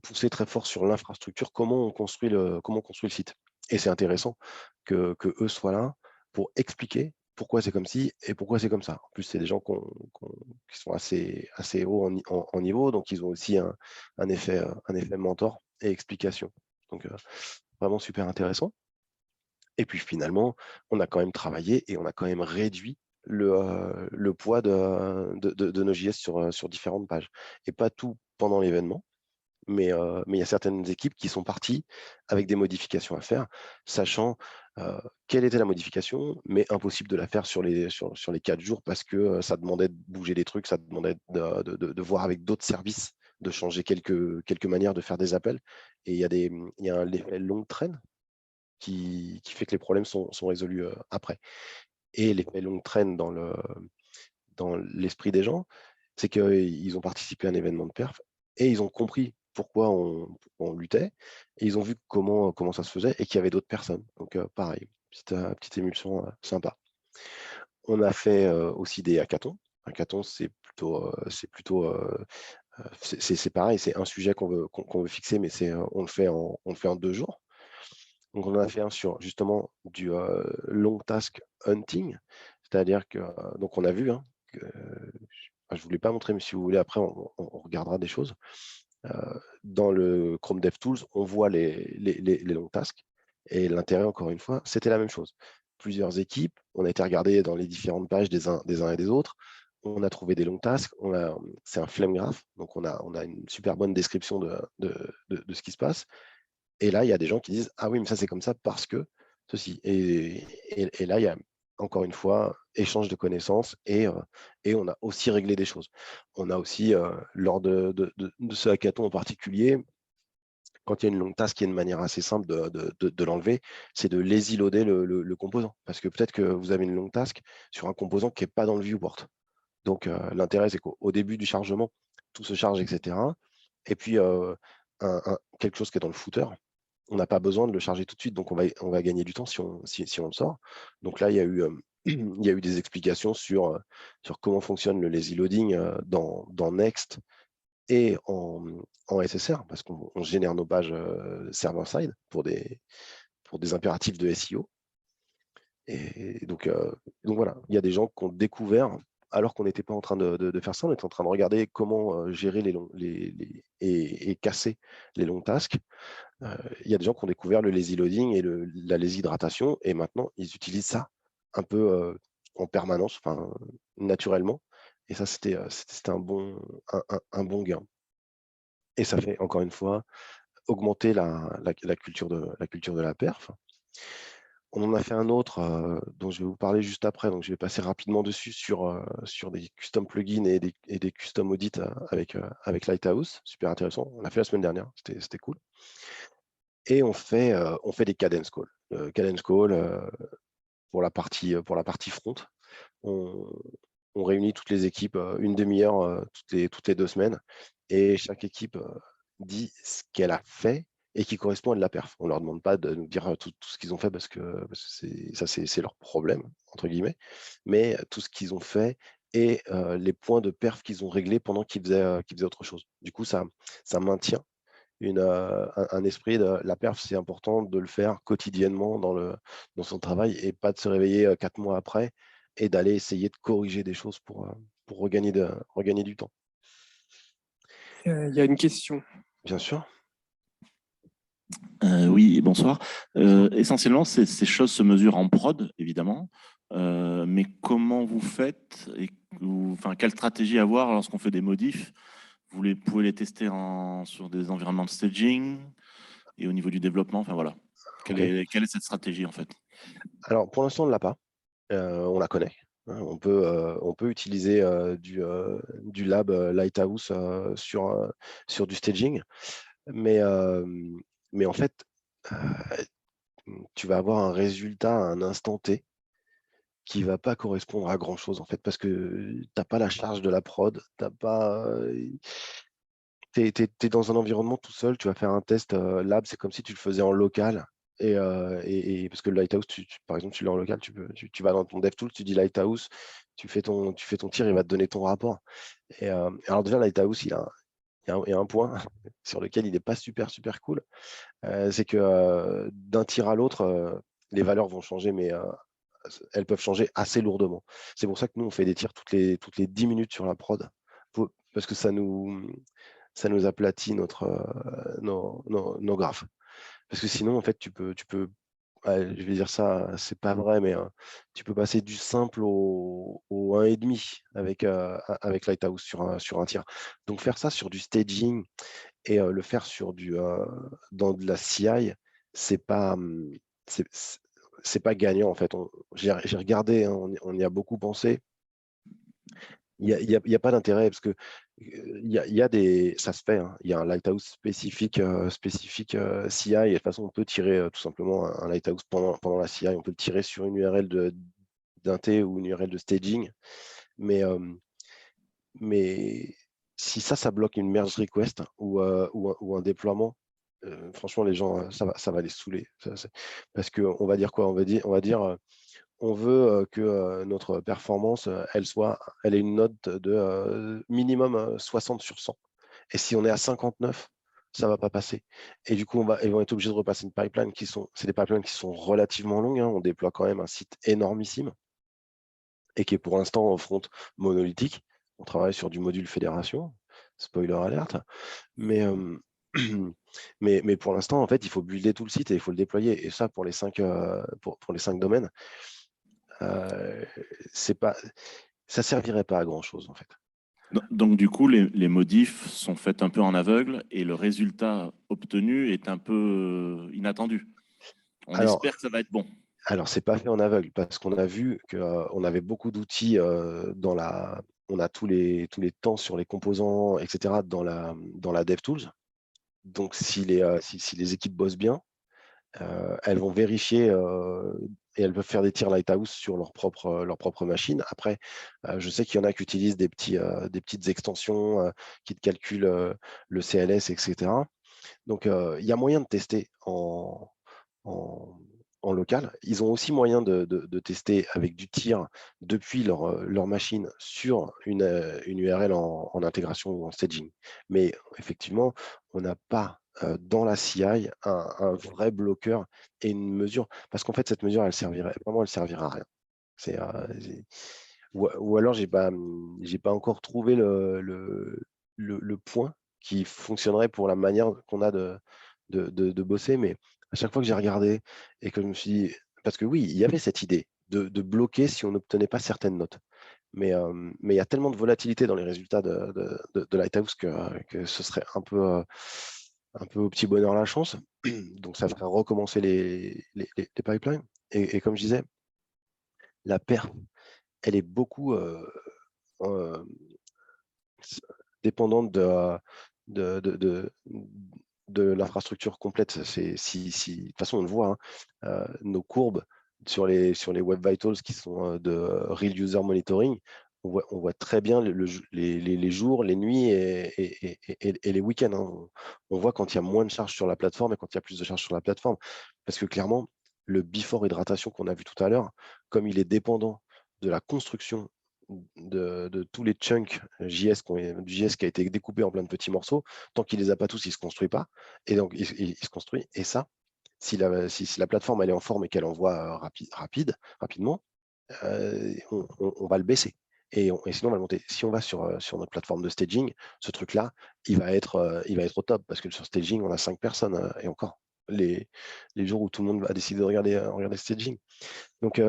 pousser très fort sur l'infrastructure, comment on construit le site. Et c'est intéressant que eux soient là pour expliquer pourquoi c'est comme ci et pourquoi c'est comme ça. En plus, c'est des gens qui sont assez hauts en niveau, donc ils ont aussi un effet mentor et explication. Donc, vraiment super intéressant. Et puis finalement, on a quand même travaillé et on a quand même réduit le poids de nos JS sur différentes pages. Et pas tout pendant l'événement, mais il y a certaines équipes qui sont parties avec des modifications à faire, sachant quelle était la modification, mais impossible de la faire sur les 4 jours parce que ça demandait de bouger des trucs, ça demandait de voir avec d'autres services, de changer quelques manières de faire des appels. Et il y a l'effet longue traîne qui fait que les problèmes sont résolus après. Et l'effet longue traîne dans l'esprit des gens, c'est qu'ils ont participé à un événement de perf et ils ont compris pourquoi on luttait, et ils ont vu comment ça se faisait et qu'il y avait d'autres personnes. Donc pareil, petite émulsion sympa. On a fait aussi des hackathons. Hackathons, c'est pareil, c'est un sujet qu'on veut fixer, mais on le fait en 2 jours. Donc, on en a fait un sur justement du long task hunting, c'est-à-dire que donc on a vu, je ne vous l'ai pas montré, mais si vous voulez, après, on regardera des choses. Dans le Chrome DevTools, on voit les long tasks. Et l'intérêt, encore une fois, c'était la même chose. Plusieurs équipes, on a été regarder dans les différentes pages des uns et des autres. On a trouvé des long tasks. C'est un flame graph, donc on a une super bonne description de ce qui se passe. Et là, il y a des gens qui disent « Ah oui, mais ça, c'est comme ça parce que ceci ». Et là, il y a encore une fois échange de connaissances et on a aussi réglé des choses. On a aussi, lors de ce hackathon en particulier, quand il y a une longue task, il y a une manière assez simple de l'enlever, c'est de lazy loader le composant. Parce que peut-être que vous avez une longue task sur un composant qui n'est pas dans le viewport. Donc, l'intérêt, c'est qu'au début du chargement, tout se charge, etc. Et puis, quelque chose qui est dans le footer, on n'a pas besoin de le charger tout de suite, donc on va gagner du temps si on le sort. Donc là, il y a eu, il y a eu des explications sur comment fonctionne le lazy loading dans Next et en SSR, parce qu'on génère nos pages server-side pour des impératifs de SEO. Et donc voilà, il y a des gens qui ont découvert, alors qu'on n'était pas en train de faire ça, on était en train de regarder comment gérer et casser les longs tasks. Il y a des gens qui ont découvert le lazy loading et la lazy hydratation, et maintenant, ils utilisent ça un peu en permanence, naturellement. Et ça, c'était un bon gain. Et ça fait, encore une fois, augmenter la culture de la perf. On en a fait un autre dont je vais vous parler juste après, donc je vais passer rapidement dessus sur des custom plugins et des custom audits avec Lighthouse. Super intéressant. On l'a fait la semaine dernière, c'était cool. Et on fait des cadence calls. Cadence call pour la partie front. On réunit toutes les équipes une demi-heure toutes les 2 semaines, et chaque équipe dit ce qu'elle a fait et qui correspond à de la perf. On ne leur demande pas de nous dire tout ce qu'ils ont fait parce que c'est leur problème, entre guillemets, mais tout ce qu'ils ont fait et les points de perf qu'ils ont réglés pendant qu'ils faisaient autre chose. Du coup, ça maintient un esprit de la perf. C'est important de le faire quotidiennement dans son travail et pas de se réveiller 4 mois après et d'aller essayer de corriger des choses pour regagner du temps. Il y a une question. Bien sûr. Oui, bonsoir. Essentiellement, ces choses se mesurent en prod, évidemment. Mais comment vous faites quelle stratégie avoir lorsqu'on fait des modifs? Vous pouvez les tester sur des environnements de staging et au niveau du développement, voilà. Quelle est cette stratégie en fait? Alors, pour l'instant, on ne l'a pas. On la connaît. On peut utiliser du lab Lighthouse sur du staging. Mais en fait, tu vas avoir un résultat à un instant T qui ne va pas correspondre à grand-chose, en fait, parce que tu n'as pas la charge de la prod, tu es dans un environnement tout seul, tu vas faire un test lab, c'est comme si tu le faisais en local. Et parce que le Lighthouse, par exemple, tu l'as en local, tu vas dans ton DevTools, tu dis Lighthouse, tu fais ton tir, il va te donner ton rapport. Et alors déjà, Lighthouse, il y a un point sur lequel il n'est pas super cool, c'est que d'un tir à l'autre, les valeurs vont changer, mais elles peuvent changer assez lourdement. C'est pour ça que nous, on fait des tirs toutes les 10 minutes sur la prod, parce que ça nous aplatit nos graphes. Parce que sinon, en fait, tu peux je vais dire ça, c'est pas vrai, mais tu peux passer du simple au 1,5 avec Lighthouse sur un tir. Donc faire ça sur du staging et le faire dans de la CI, c'est pas gagnant en fait. J'ai regardé, on y a beaucoup pensé. Il y a pas d'intérêt parce que ça se fait. Il y a un Lighthouse spécifique CI, et de toute façon on peut tirer tout simplement un Lighthouse pendant la CI. On peut le tirer sur une URL d'Int ou une URL de staging, mais si ça bloque une merge request ou un déploiement, franchement, les gens, ça va les saouler. Parce qu'on va dire quoi? On va dire on veut que notre performance, elle ait une note de minimum 60 sur 100. Et si on est à 59, ça ne va pas passer. Et du coup, ils vont être obligés de repasser une pipeline c'est des pipelines qui sont relativement longues, hein. On déploie quand même un site énormissime et qui est pour l'instant en front monolithique. On travaille sur du module fédération, spoiler alerte. Mais, mais pour l'instant, en fait, il faut builder tout le site et il faut le déployer. Et ça, pour les 5 domaines, ça servirait pas à grand chose en fait. Donc, du coup, les modifs sont faits un peu en aveugle et le résultat obtenu est un peu inattendu. On espère que ça va être bon. Alors, c'est pas fait en aveugle parce qu'on a vu qu'on avait beaucoup d'outils on a tous les temps sur les composants, etc. dans la DevTools. Donc, si les équipes bossent bien, elles vont vérifier et elles peuvent faire des tirs Lighthouse sur leur propre machine. Après, je sais qu'il y en a qui utilisent des petites extensions qui te calculent le CLS, etc. Donc, il y a moyen de tester en local. Ils ont aussi moyen de tester avec du tir depuis leur machine sur une URL en intégration ou en staging. Mais effectivement, on n'a pas dans la CI un vrai bloqueur et une mesure, parce qu'en fait, cette mesure, elle servira à rien. Ou alors, j'ai pas encore trouvé le point qui fonctionnerait pour la manière qu'on a de bosser, mais à chaque fois que j'ai regardé et que je me suis dit, parce que oui, il y avait cette idée de bloquer si on n'obtenait pas certaines notes. Mais il y a tellement de volatilité dans les résultats de Lighthouse que ce serait un peu au petit bonheur la chance. Donc ça ferait recommencer les pipelines. Et comme je disais, la perf, elle est beaucoup dépendante de l'infrastructure complète. De toute façon, on le voit, hein, nos courbes sur les Web Vitals qui sont de Real User Monitoring, on voit très bien les jours, les nuits et les week-ends, hein. On voit quand il y a moins de charges sur la plateforme et quand il y a plus de charges sur la plateforme. Parce que clairement, le before hydratation qu'on a vu tout à l'heure, comme il est dépendant de la construction de tous les chunks JS qui a été découpé en plein de petits morceaux, tant qu'il les a pas tous, il se construit pas. Et donc, il se construit. Et ça, si la plateforme elle est en forme et qu'elle envoie rapidement, on va le baisser. Et sinon, on va le monter. Si on va sur notre plateforme de staging, ce truc-là, il va être au top parce que sur staging, on a 5 personnes et encore les jours où tout le monde va décider de regarder staging. Donc,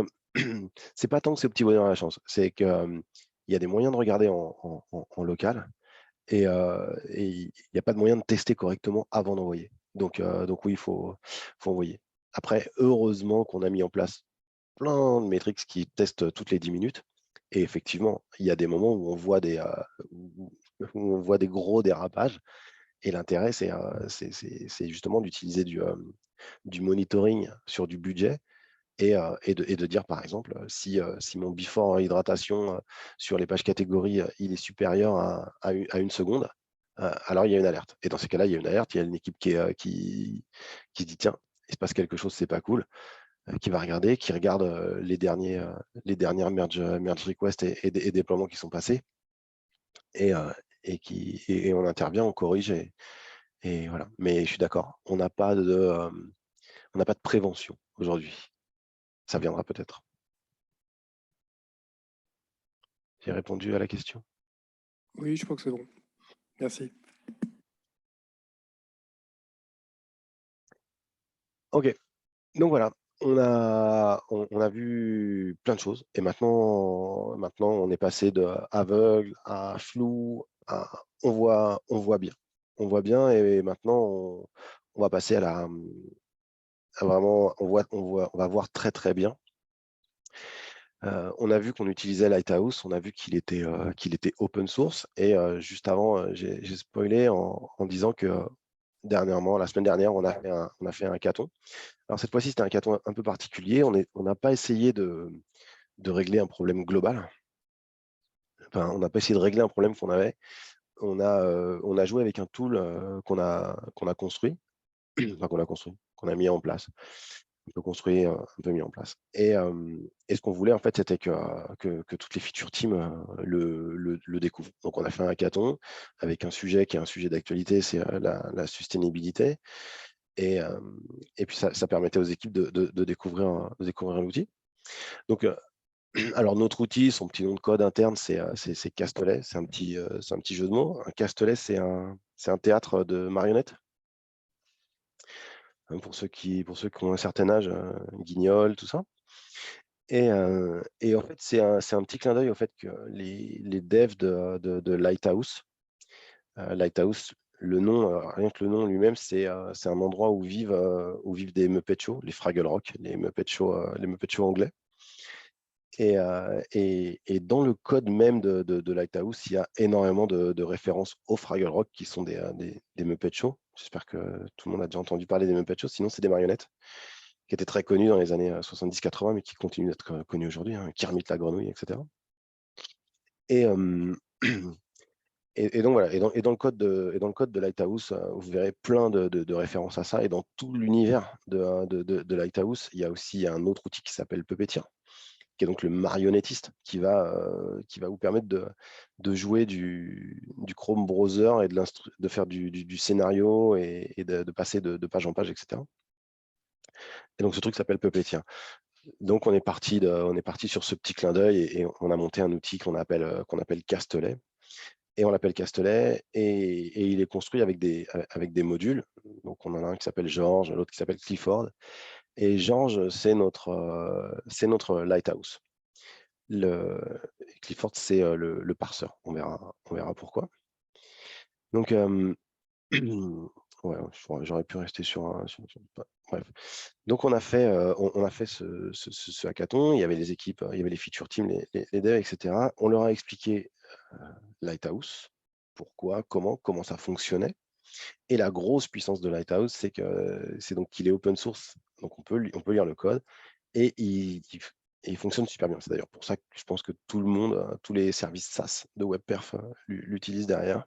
c'est pas tant que c'est au petit bonheur à la chance, c'est qu'il y a des moyens de regarder en local et il n'y a pas de moyen de tester correctement avant d'envoyer. Donc oui, il faut envoyer. Après, heureusement qu'on a mis en place plein de métriques qui testent toutes les 10 minutes. Et effectivement, il y a des moments où on voit des gros dérapages. Et l'intérêt, c'est justement d'utiliser du monitoring sur du budget et de dire, par exemple, si mon before hydratation sur les pages catégories, il est supérieur à 1 seconde, alors il y a une alerte. Et dans ces cas-là, il y a une alerte, il y a une équipe qui se dit, tiens, il se passe quelque chose, c'est pas cool, qui va regarder, qui regarde les dernières merge requests et déploiements qui sont passés, et on intervient, on corrige, et voilà. Mais je suis d'accord, on n'a pas de prévention aujourd'hui. Ça viendra peut-être. J'ai répondu à la question. Oui, je crois que c'est bon. Merci. Ok, donc voilà, on a vu plein de choses et maintenant on est passé de aveugle à flou à on voit bien. On voit bien et maintenant on va passer à vraiment on va voir très très bien. On a vu qu'on utilisait Lighthouse, on a vu qu'il était open source et juste avant j'ai spoilé en disant que dernièrement, la semaine dernière, on a fait un hackathon. Alors cette fois-ci, c'était un hackathon un peu particulier. On n'a pas essayé de régler un problème global. Enfin, on n'a pas essayé de régler un problème qu'on avait. On a joué avec un tool qu'on a construit enfin, qu'on a construit, qu'on a mis en place, un peu construit, un peu mis en place. Et ce qu'on voulait, en fait, c'était que toutes les feature teams le découvrent. Donc, on a fait un hackathon avec un sujet qui est un sujet d'actualité, c'est la sustainabilité. Et puis, ça permettait aux équipes de découvrir l'outil. Donc, alors, notre outil, son petit nom de code interne, c'est Castelet. C'est un petit jeu de mots. Un Castelet, c'est un théâtre de marionnettes. Pour ceux qui ont un certain âge, Guignol, tout ça. Et en fait, c'est un petit clin d'œil au fait que les devs de Lighthouse, Lighthouse, le nom, rien que le nom lui-même, c'est un endroit où vivent des Muppet Show, les Fraggle Rock, les Muppet Show anglais. Et dans le code même de Lighthouse, il y a énormément de références aux Fraggle Rock qui sont des Muppet Show. J'espère que tout le monde a déjà entendu parler des Muppet Show. Sinon, c'est des marionnettes qui étaient très connues dans les années 70-80, mais qui continuent d'être connues aujourd'hui. Kermit la grenouille, etc. Et, donc voilà. Et dans le code de Lighthouse, vous verrez plein de références à ça. Et dans tout l'univers de Lighthouse, il y a aussi un autre outil qui s'appelle Puppeteer, qui est donc le marionnettiste, qui va vous permettre de jouer du Chrome Browser et de faire du scénario et de passer de page en page, etc. Et donc, ce truc s'appelle Puppeteer. Donc, on est parti sur ce petit clin d'œil et on a monté un outil qu'on appelle Castelet. Et on l'appelle Castelet et il est construit avec des modules. Donc, on en a un qui s'appelle George, l'autre qui s'appelle Clifford. Et George, c'est notre Lighthouse. Clifford, c'est le parseur. On verra pourquoi. Donc, ouais, j'aurais pu rester sur bref. Donc, on a fait ce hackathon. Il y avait les équipes, il y avait les feature teams, les devs, etc. On leur a expliqué Lighthouse, pourquoi, comment ça fonctionnait. Et la grosse puissance de Lighthouse, c'est donc qu'il est open source. Donc, on peut lire le code et il fonctionne super bien. C'est d'ailleurs pour ça que je pense que tout le monde, tous les services SaaS de WebPerf l'utilisent derrière.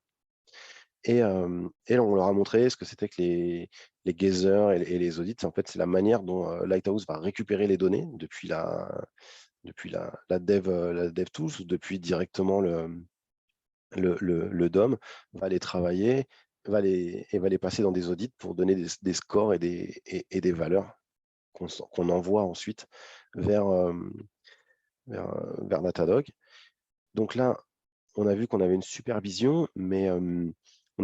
Et on leur a montré ce que c'était que les geysers et les audits. En fait, c'est la manière dont Lighthouse va récupérer les données depuis la dev tools, ou depuis directement le DOM, va les travailler, va les passer dans des audits pour donner des scores et des valeurs qu'on envoie ensuite vers Datadog. Donc là, on a vu qu'on avait une super vision, mais on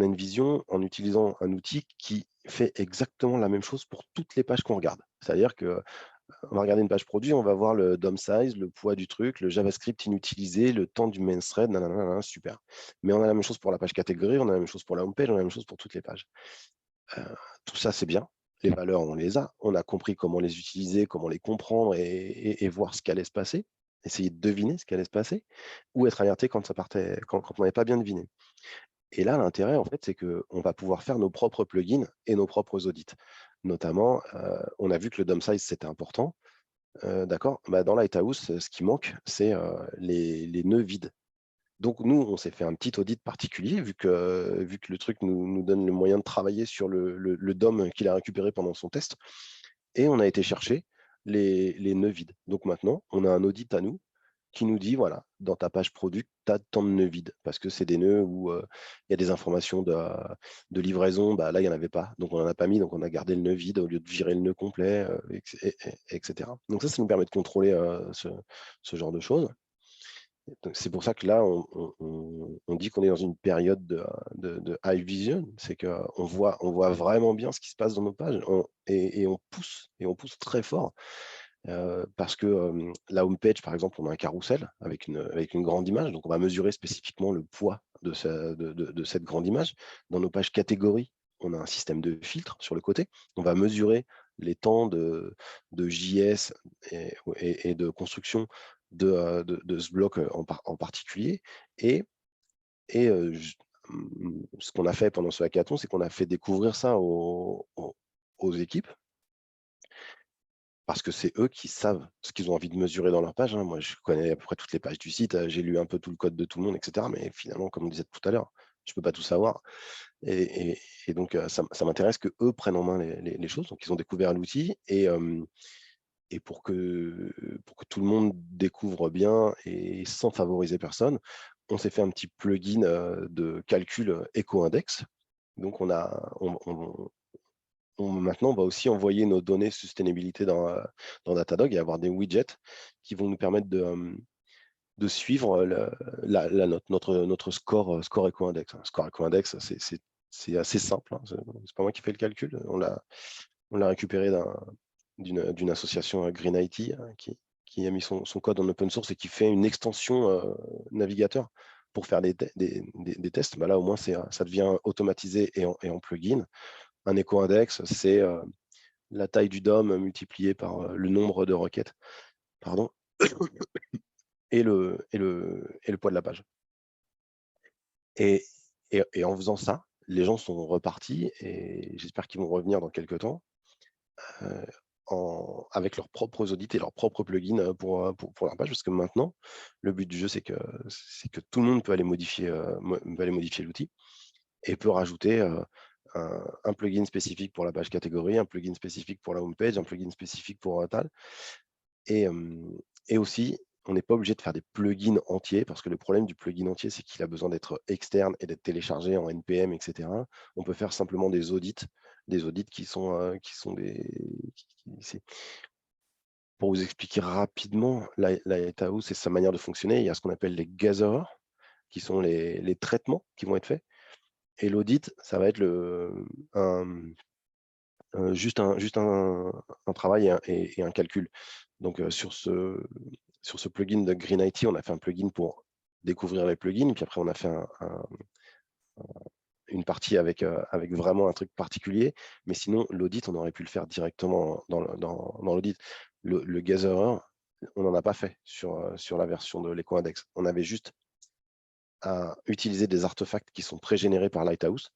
a une vision en utilisant un outil qui fait exactement la même chose pour toutes les pages qu'on regarde. C'est-à-dire que on va regarder une page produit, on va voir le DOM size, le poids du truc, le JavaScript inutilisé, le temps du main thread, nanana, super. Mais on a la même chose pour la page catégorie, on a la même chose pour la home page, on a la même chose pour toutes les pages. Tout ça, c'est bien. Les valeurs, on les a. On a compris comment les utiliser, comment les comprendre et voir ce qu'allait se passer. Essayer de deviner ce qu'allait se passer ou être alerté quand on n'avait pas bien deviné. Et là, l'intérêt, en fait, c'est qu'on va pouvoir faire nos propres plugins et nos propres audits. Notamment, on a vu que le DOM size, c'était important. D'accord. Dans Lighthouse, ce qui manque, c'est les nœuds vides. Donc, nous, on s'est fait un petit audit particulier, vu que le truc nous donne le moyen de travailler sur le DOM qu'il a récupéré pendant son test. Et on a été chercher les nœuds vides. Donc, maintenant, on a un audit à nous qui nous dit, voilà, dans ta page product, tu as tant de nœuds vides, parce que c'est des nœuds où il y a des informations de livraison, là, il n'y en avait pas, donc on n'en a pas mis, donc on a gardé le nœud vide au lieu de virer le nœud complet, etc. Donc ça nous permet de contrôler ce genre de choses. C'est pour ça que là, on dit qu'on est dans une période de high vision, c'est qu'on voit vraiment bien ce qui se passe dans nos pages et on pousse très fort. Parce que la home page, par exemple, on a un carrousel avec une grande image, donc on va mesurer spécifiquement le poids de cette grande image. Dans nos pages catégories, on a un système de filtre sur le côté. On va mesurer les temps de JS et de construction de ce bloc en particulier. Et ce qu'on a fait pendant ce hackathon, c'est qu'on a fait découvrir ça aux équipes, parce que c'est eux qui savent ce qu'ils ont envie de mesurer dans leur page. Moi, je connais à peu près toutes les pages du site, j'ai lu un peu tout le code de tout le monde, etc. Mais finalement, comme on disait tout à l'heure, je peux pas tout savoir. Et donc, ça m'intéresse qu'eux prennent en main les choses. Donc, ils ont découvert l'outil et pour que tout le monde découvre bien et sans favoriser personne, on s'est fait un petit plugin de calcul éco-index. Donc, maintenant, on va aussi envoyer nos données sustainabilité dans Datadog et avoir des widgets qui vont nous permettre de suivre la note, notre score éco-index. Score éco-index, c'est assez simple. Hein. C'est pas moi qui fais le calcul. On l'a récupéré d'une association Green IT qui a mis son code en open source et qui fait une extension navigateur pour faire des tests. Bah là, au moins, ça devient automatisé et en plugin. Un éco-index, c'est la taille du DOM multipliée par le nombre de requêtes, pardon, et le poids de la page. Et en faisant ça, les gens sont repartis et j'espère qu'ils vont revenir dans quelques temps avec leurs propres audits et leurs propres plugins pour leur page, parce que maintenant, le but du jeu, c'est que tout le monde peut aller modifier l'outil et peut rajouter un plugin spécifique pour la page catégorie, un plugin spécifique pour la homepage, un plugin spécifique pour Tal. Et aussi, on n'est pas obligé de faire des plugins entiers, parce que le problème du plugin entier, c'est qu'il a besoin d'être externe et d'être téléchargé en NPM, etc. On peut faire simplement des audits qui sont pour vous expliquer rapidement, Lighthouse et sa manière de fonctionner, il y a ce qu'on appelle les gatherers, qui sont les traitements qui vont être faits. Et l'audit, ça va être juste un travail et un calcul. Donc, sur ce plugin de Green IT, on a fait un plugin pour découvrir les plugins, puis après, on a fait une partie avec vraiment un truc particulier. Mais sinon, l'audit, on aurait pu le faire directement dans l'audit. Le gatherer, on n'en a pas fait sur la version de l'éco-index. On avait juste à utiliser des artefacts qui sont pré-générés par Lighthouse,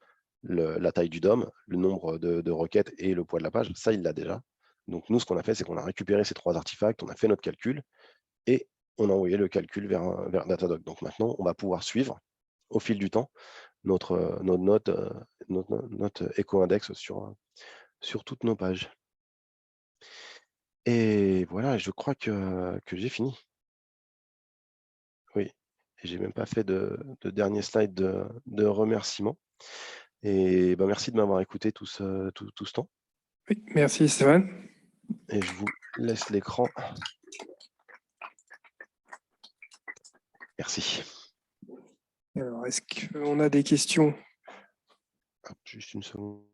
la taille du DOM, le nombre de requêtes et le poids de la page. Ça, il l'a déjà. Donc, nous, ce qu'on a fait, c'est qu'on a récupéré ces 3 artefacts, on a fait notre calcul et on a envoyé le calcul vers Datadog. Donc, maintenant, on va pouvoir suivre au fil du temps notre note éco-index sur toutes nos pages. Et voilà, je crois que j'ai fini. Oui, et j'ai même pas fait de dernier slide de remerciements. Et ben, merci de m'avoir écouté tout ce temps. Oui, merci Stéphane. Et je vous laisse l'écran. Merci. Alors, est-ce qu'on a des questions? Hop, juste une seconde.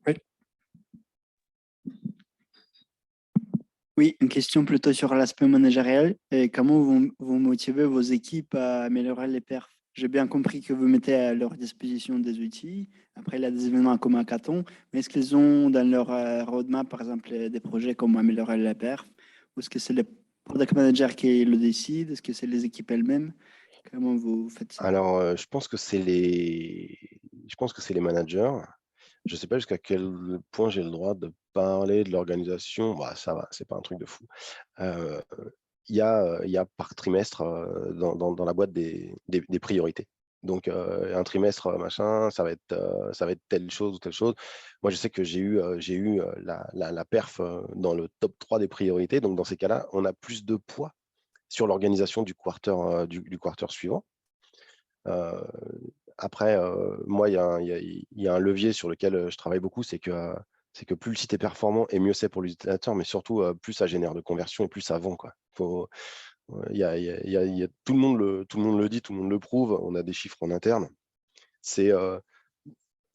Oui. Oui, une question plutôt sur l'aspect managérial. Et comment vous motivez vos équipes à améliorer les perfs? J'ai bien compris que vous mettez à leur disposition des outils. Après, il y a des événements comme Hackathon. Mais est-ce qu'ils ont dans leur roadmap, par exemple, des projets comme améliorer les perfs? Ou est-ce que c'est les product managers qui le décident? Est-ce que c'est les équipes elles-mêmes? Comment vous faites ça? Alors, je pense que c'est les managers. Je ne sais pas jusqu'à quel point j'ai le droit de parler de l'organisation. Bah, ça va, c'est pas un truc de fou. Il y a par trimestre dans la boîte des priorités. Donc, un trimestre, machin, ça va être telle chose ou telle chose. Moi, je sais que j'ai eu la perf dans le top 3 des priorités. Donc, dans ces cas-là, on a plus de poids sur l'organisation du quarter suivant. Après, moi, il y a un levier sur lequel je travaille beaucoup, c'est que plus le site est performant et mieux c'est pour l'utilisateur, mais surtout, plus ça génère de conversion et plus ça vend, quoi. Tout le monde le dit, tout le monde le prouve, on a des chiffres en interne. C'est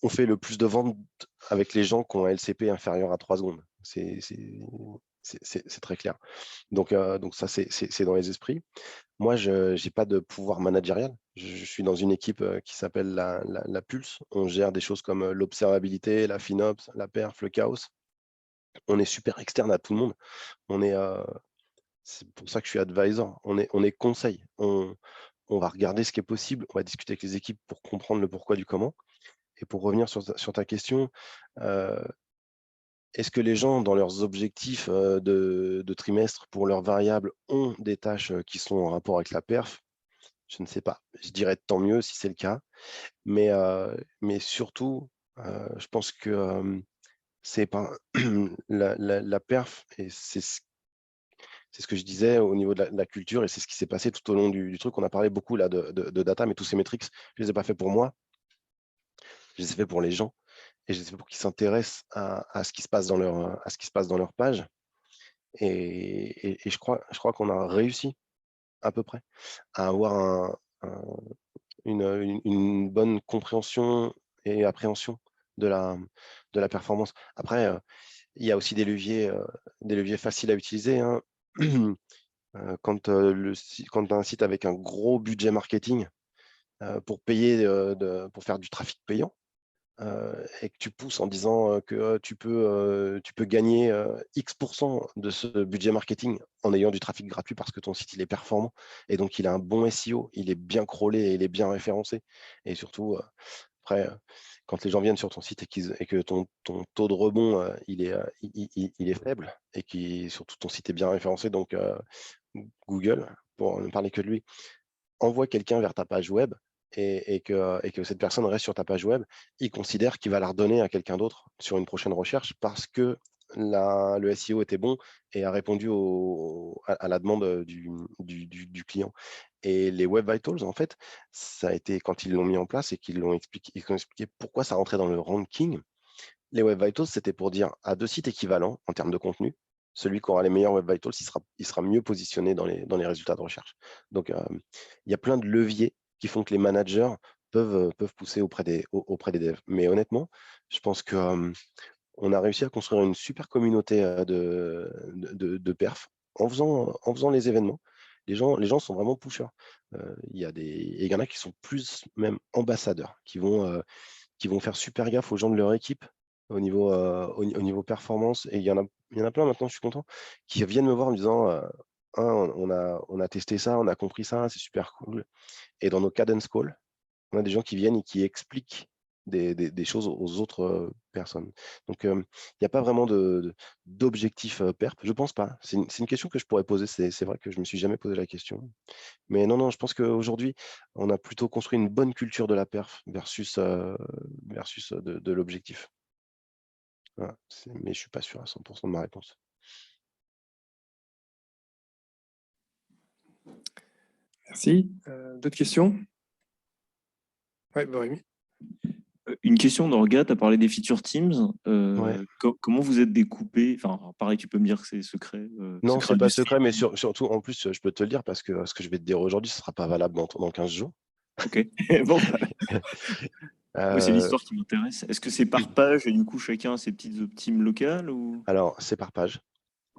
on fait le plus de ventes avec les gens qui ont un LCP inférieur à 3 secondes. C'est très clair. Donc ça, c'est dans les esprits. Moi, je n'ai pas de pouvoir managérial. Je suis dans une équipe qui s'appelle la Pulse. On gère des choses comme l'observabilité, la FinOps, la perf, le chaos. On est super externe à tout le monde. C'est pour ça que je suis advisor. On est conseil. On va regarder ce qui est possible. On va discuter avec les équipes pour comprendre le pourquoi du comment. Et pour revenir sur ta question, est-ce que les gens, dans leurs objectifs de trimestre pour leurs variables, ont des tâches qui sont en rapport avec la perf? Je ne sais pas. Je dirais tant mieux si c'est le cas. Mais surtout, je pense que c'est pas la perf, et c'est ce que je disais au niveau de la culture, et c'est ce qui s'est passé tout au long du truc. On a parlé beaucoup là de data, mais tous ces métriques, je les ai pas fait pour moi, je les ai fait pour les gens, et je les ai fait pour qu'ils s'intéressent à ce qui se passe dans leur page. Et je crois qu'on a réussi à peu près à avoir une bonne compréhension et appréhension de la performance. Après, il y a aussi des leviers faciles à utiliser, hein. Quand tu as un site avec un gros budget marketing pour pour faire du trafic payant, et que tu pousses en disant que tu peux gagner X% de ce budget marketing en ayant du trafic gratuit parce que ton site il est performant et donc il a un bon SEO, il est bien crawlé et il est bien référencé. Et surtout, après, quand les gens viennent sur ton site et que ton taux de rebond il est faible, et surtout ton site est bien référencé, donc Google, pour ne parler que de lui, envoie quelqu'un vers ta page web, et que cette personne reste sur ta page web, il considère qu'il va la redonner à quelqu'un d'autre sur une prochaine recherche parce que le SEO était bon et a répondu à la demande du client. Et les Web Vitals, en fait, ça a été quand ils l'ont mis en place et qu'ils ont expliqué pourquoi ça rentrait dans le ranking. Les Web Vitals, c'était pour dire à 2 sites équivalents en termes de contenu, celui qui aura les meilleurs Web Vitals, il sera mieux positionné dans les résultats de recherche. Donc, il y a plein de leviers qui font que les managers peuvent pousser auprès des devs. Mais honnêtement, je pense qu'on a réussi à construire une super communauté de perf en faisant les événements. Les gens sont vraiment pushers. Il y en a qui sont plus même ambassadeurs, qui vont faire super gaffe aux gens de leur équipe au niveau performance. Et il y en a plein maintenant, je suis content, qui viennent me voir en me disant ah, on a testé ça, on a compris ça, c'est super cool. Et dans nos cadence calls, on a des gens qui viennent et qui expliquent des choses aux autres personnes. Donc, il n'y a pas vraiment d'objectif perp. Je pense pas. C'est une question que je pourrais poser. C'est vrai que je ne me suis jamais posé la question. Mais non, je pense qu'aujourd'hui, on a plutôt construit une bonne culture de la perf versus de l'objectif. Voilà, mais je ne suis pas sûr à 100% de ma réponse. Merci. D'autres questions? Oui, Borémy. Une question d'Orga, tu as parlé des feature teams. Ouais. Comment vous êtes découpé? Enfin, pareil, tu peux me dire que c'est secret. Non, secret c'est pas industrie. secret, mais surtout, en plus, je peux te le dire parce que ce que je vais te dire aujourd'hui, ce ne sera pas valable dans 15 jours. Ok. Bon, moi, c'est Euh, l'histoire qui m'intéresse. Est-ce que c'est par page et du coup chacun a ses petites teams locales ou... alors, c'est par page.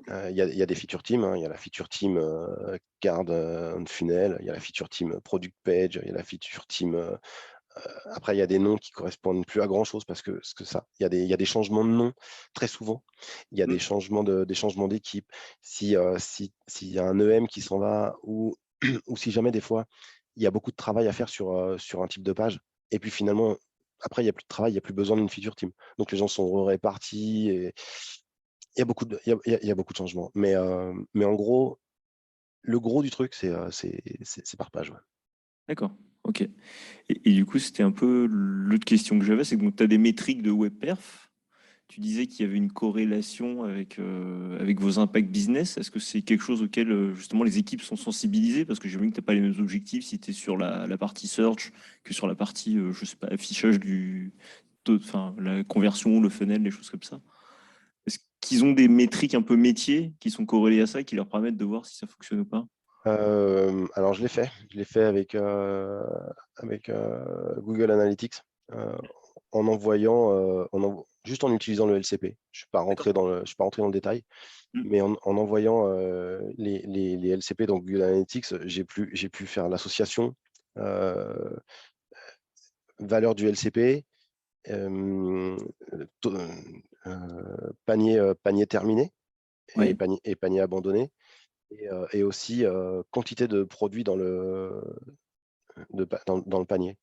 Il y a des feature teams, hein. Il y a la feature team card on funnel, il y a la feature team product page, il y a la feature team. Après, il y a des noms qui correspondent plus à grand chose parce que ça, il y a des changements de nom très souvent. Il y a des changements d'équipe. S'il y a un EM qui s'en va ou si jamais des fois il y a beaucoup de travail à faire sur un type de page, et puis finalement après il n'y a plus de travail, il n'y a plus besoin d'une feature team. Donc les gens sont répartis et il y a beaucoup il y a beaucoup de changements. Mais en gros, le gros du truc, c'est par page. Ouais. D'accord, ok. Et du coup, c'était un peu l'autre question que j'avais, c'est que tu as des métriques de WebPerf. Tu disais qu'il y avait une corrélation avec vos impacts business. Est-ce que c'est quelque chose auquel justement les équipes sont sensibilisées? Parce que j'imagine que tu n'as pas les mêmes objectifs si tu es sur la partie search que sur la partie, je sais pas, affichage enfin, la conversion, le funnel, les choses comme ça. Est-ce qu'ils ont des métriques un peu métiers qui sont corrélées à ça, qui leur permettent de voir si ça fonctionne ou pas? Alors je l'ai fait avec Google Analytics, en envoyant juste en utilisant le LCP. Je suis pas rentré dans le détail, mais en envoyant les LCP, donc Google Analytics, j'ai pu faire l'association valeur du LCP, panier terminé Ouais. et panier abandonné, et aussi quantité de produits dans le panier.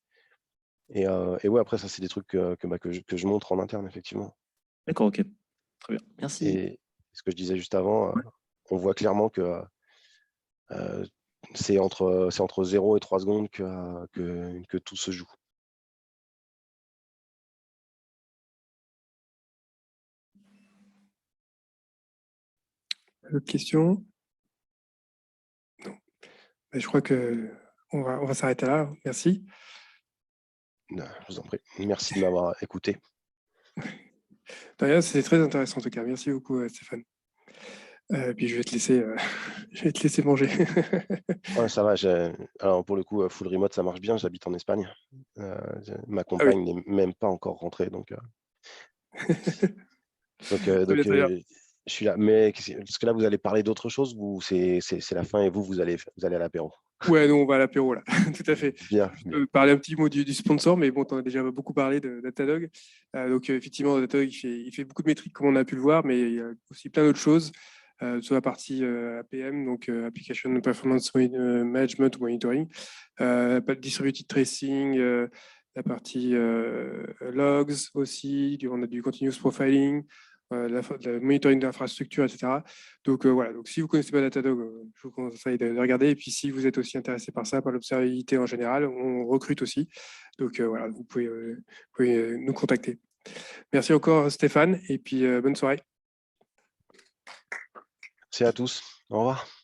Et ouais, après, ça, c'est des trucs que je montre en interne, effectivement. D'accord, ok. Très bien. Merci. Et ce que je disais juste avant, on voit clairement que c'est entre 0 et 3 secondes que tout se joue. D'autres questions? Non. Je crois qu'on va s'arrêter là. Merci. Je vous en prie. Merci de m'avoir écouté. C'est très intéressant en tout cas. Merci beaucoup, Stéphane. Puis je vais te laisser manger. Ouais, ça va. Alors pour le coup, full remote, ça marche bien. J'habite en Espagne. Ma compagne n'est même pas encore rentrée, donc je suis là. Mais est-ce que là, vous allez parler d'autre chose ou c'est la fin et vous allez à l'apéro? Ouais, nous on va à l'apéro là. Tout à fait. Bien. Je peux parler un petit mot du sponsor, mais bon, tu en as déjà beaucoup parlé de Datadog. Donc effectivement, Datadog, il fait beaucoup de métriques comme on a pu le voir, mais il y a aussi plein d'autres choses sur la partie APM, donc Application Performance Management ou Monitoring, Distributed Tracing, la partie logs aussi, on a du Continuous Profiling, le monitoring d'infrastructure, etc. Donc voilà, donc si vous ne connaissez pas Datadog, je vous conseille de regarder. Et puis si vous êtes aussi intéressé par ça, par l'observabilité en général, on recrute aussi. Donc voilà, vous pouvez nous contacter. Merci encore Stéphane, et puis bonne soirée. C'est à tous. Au revoir.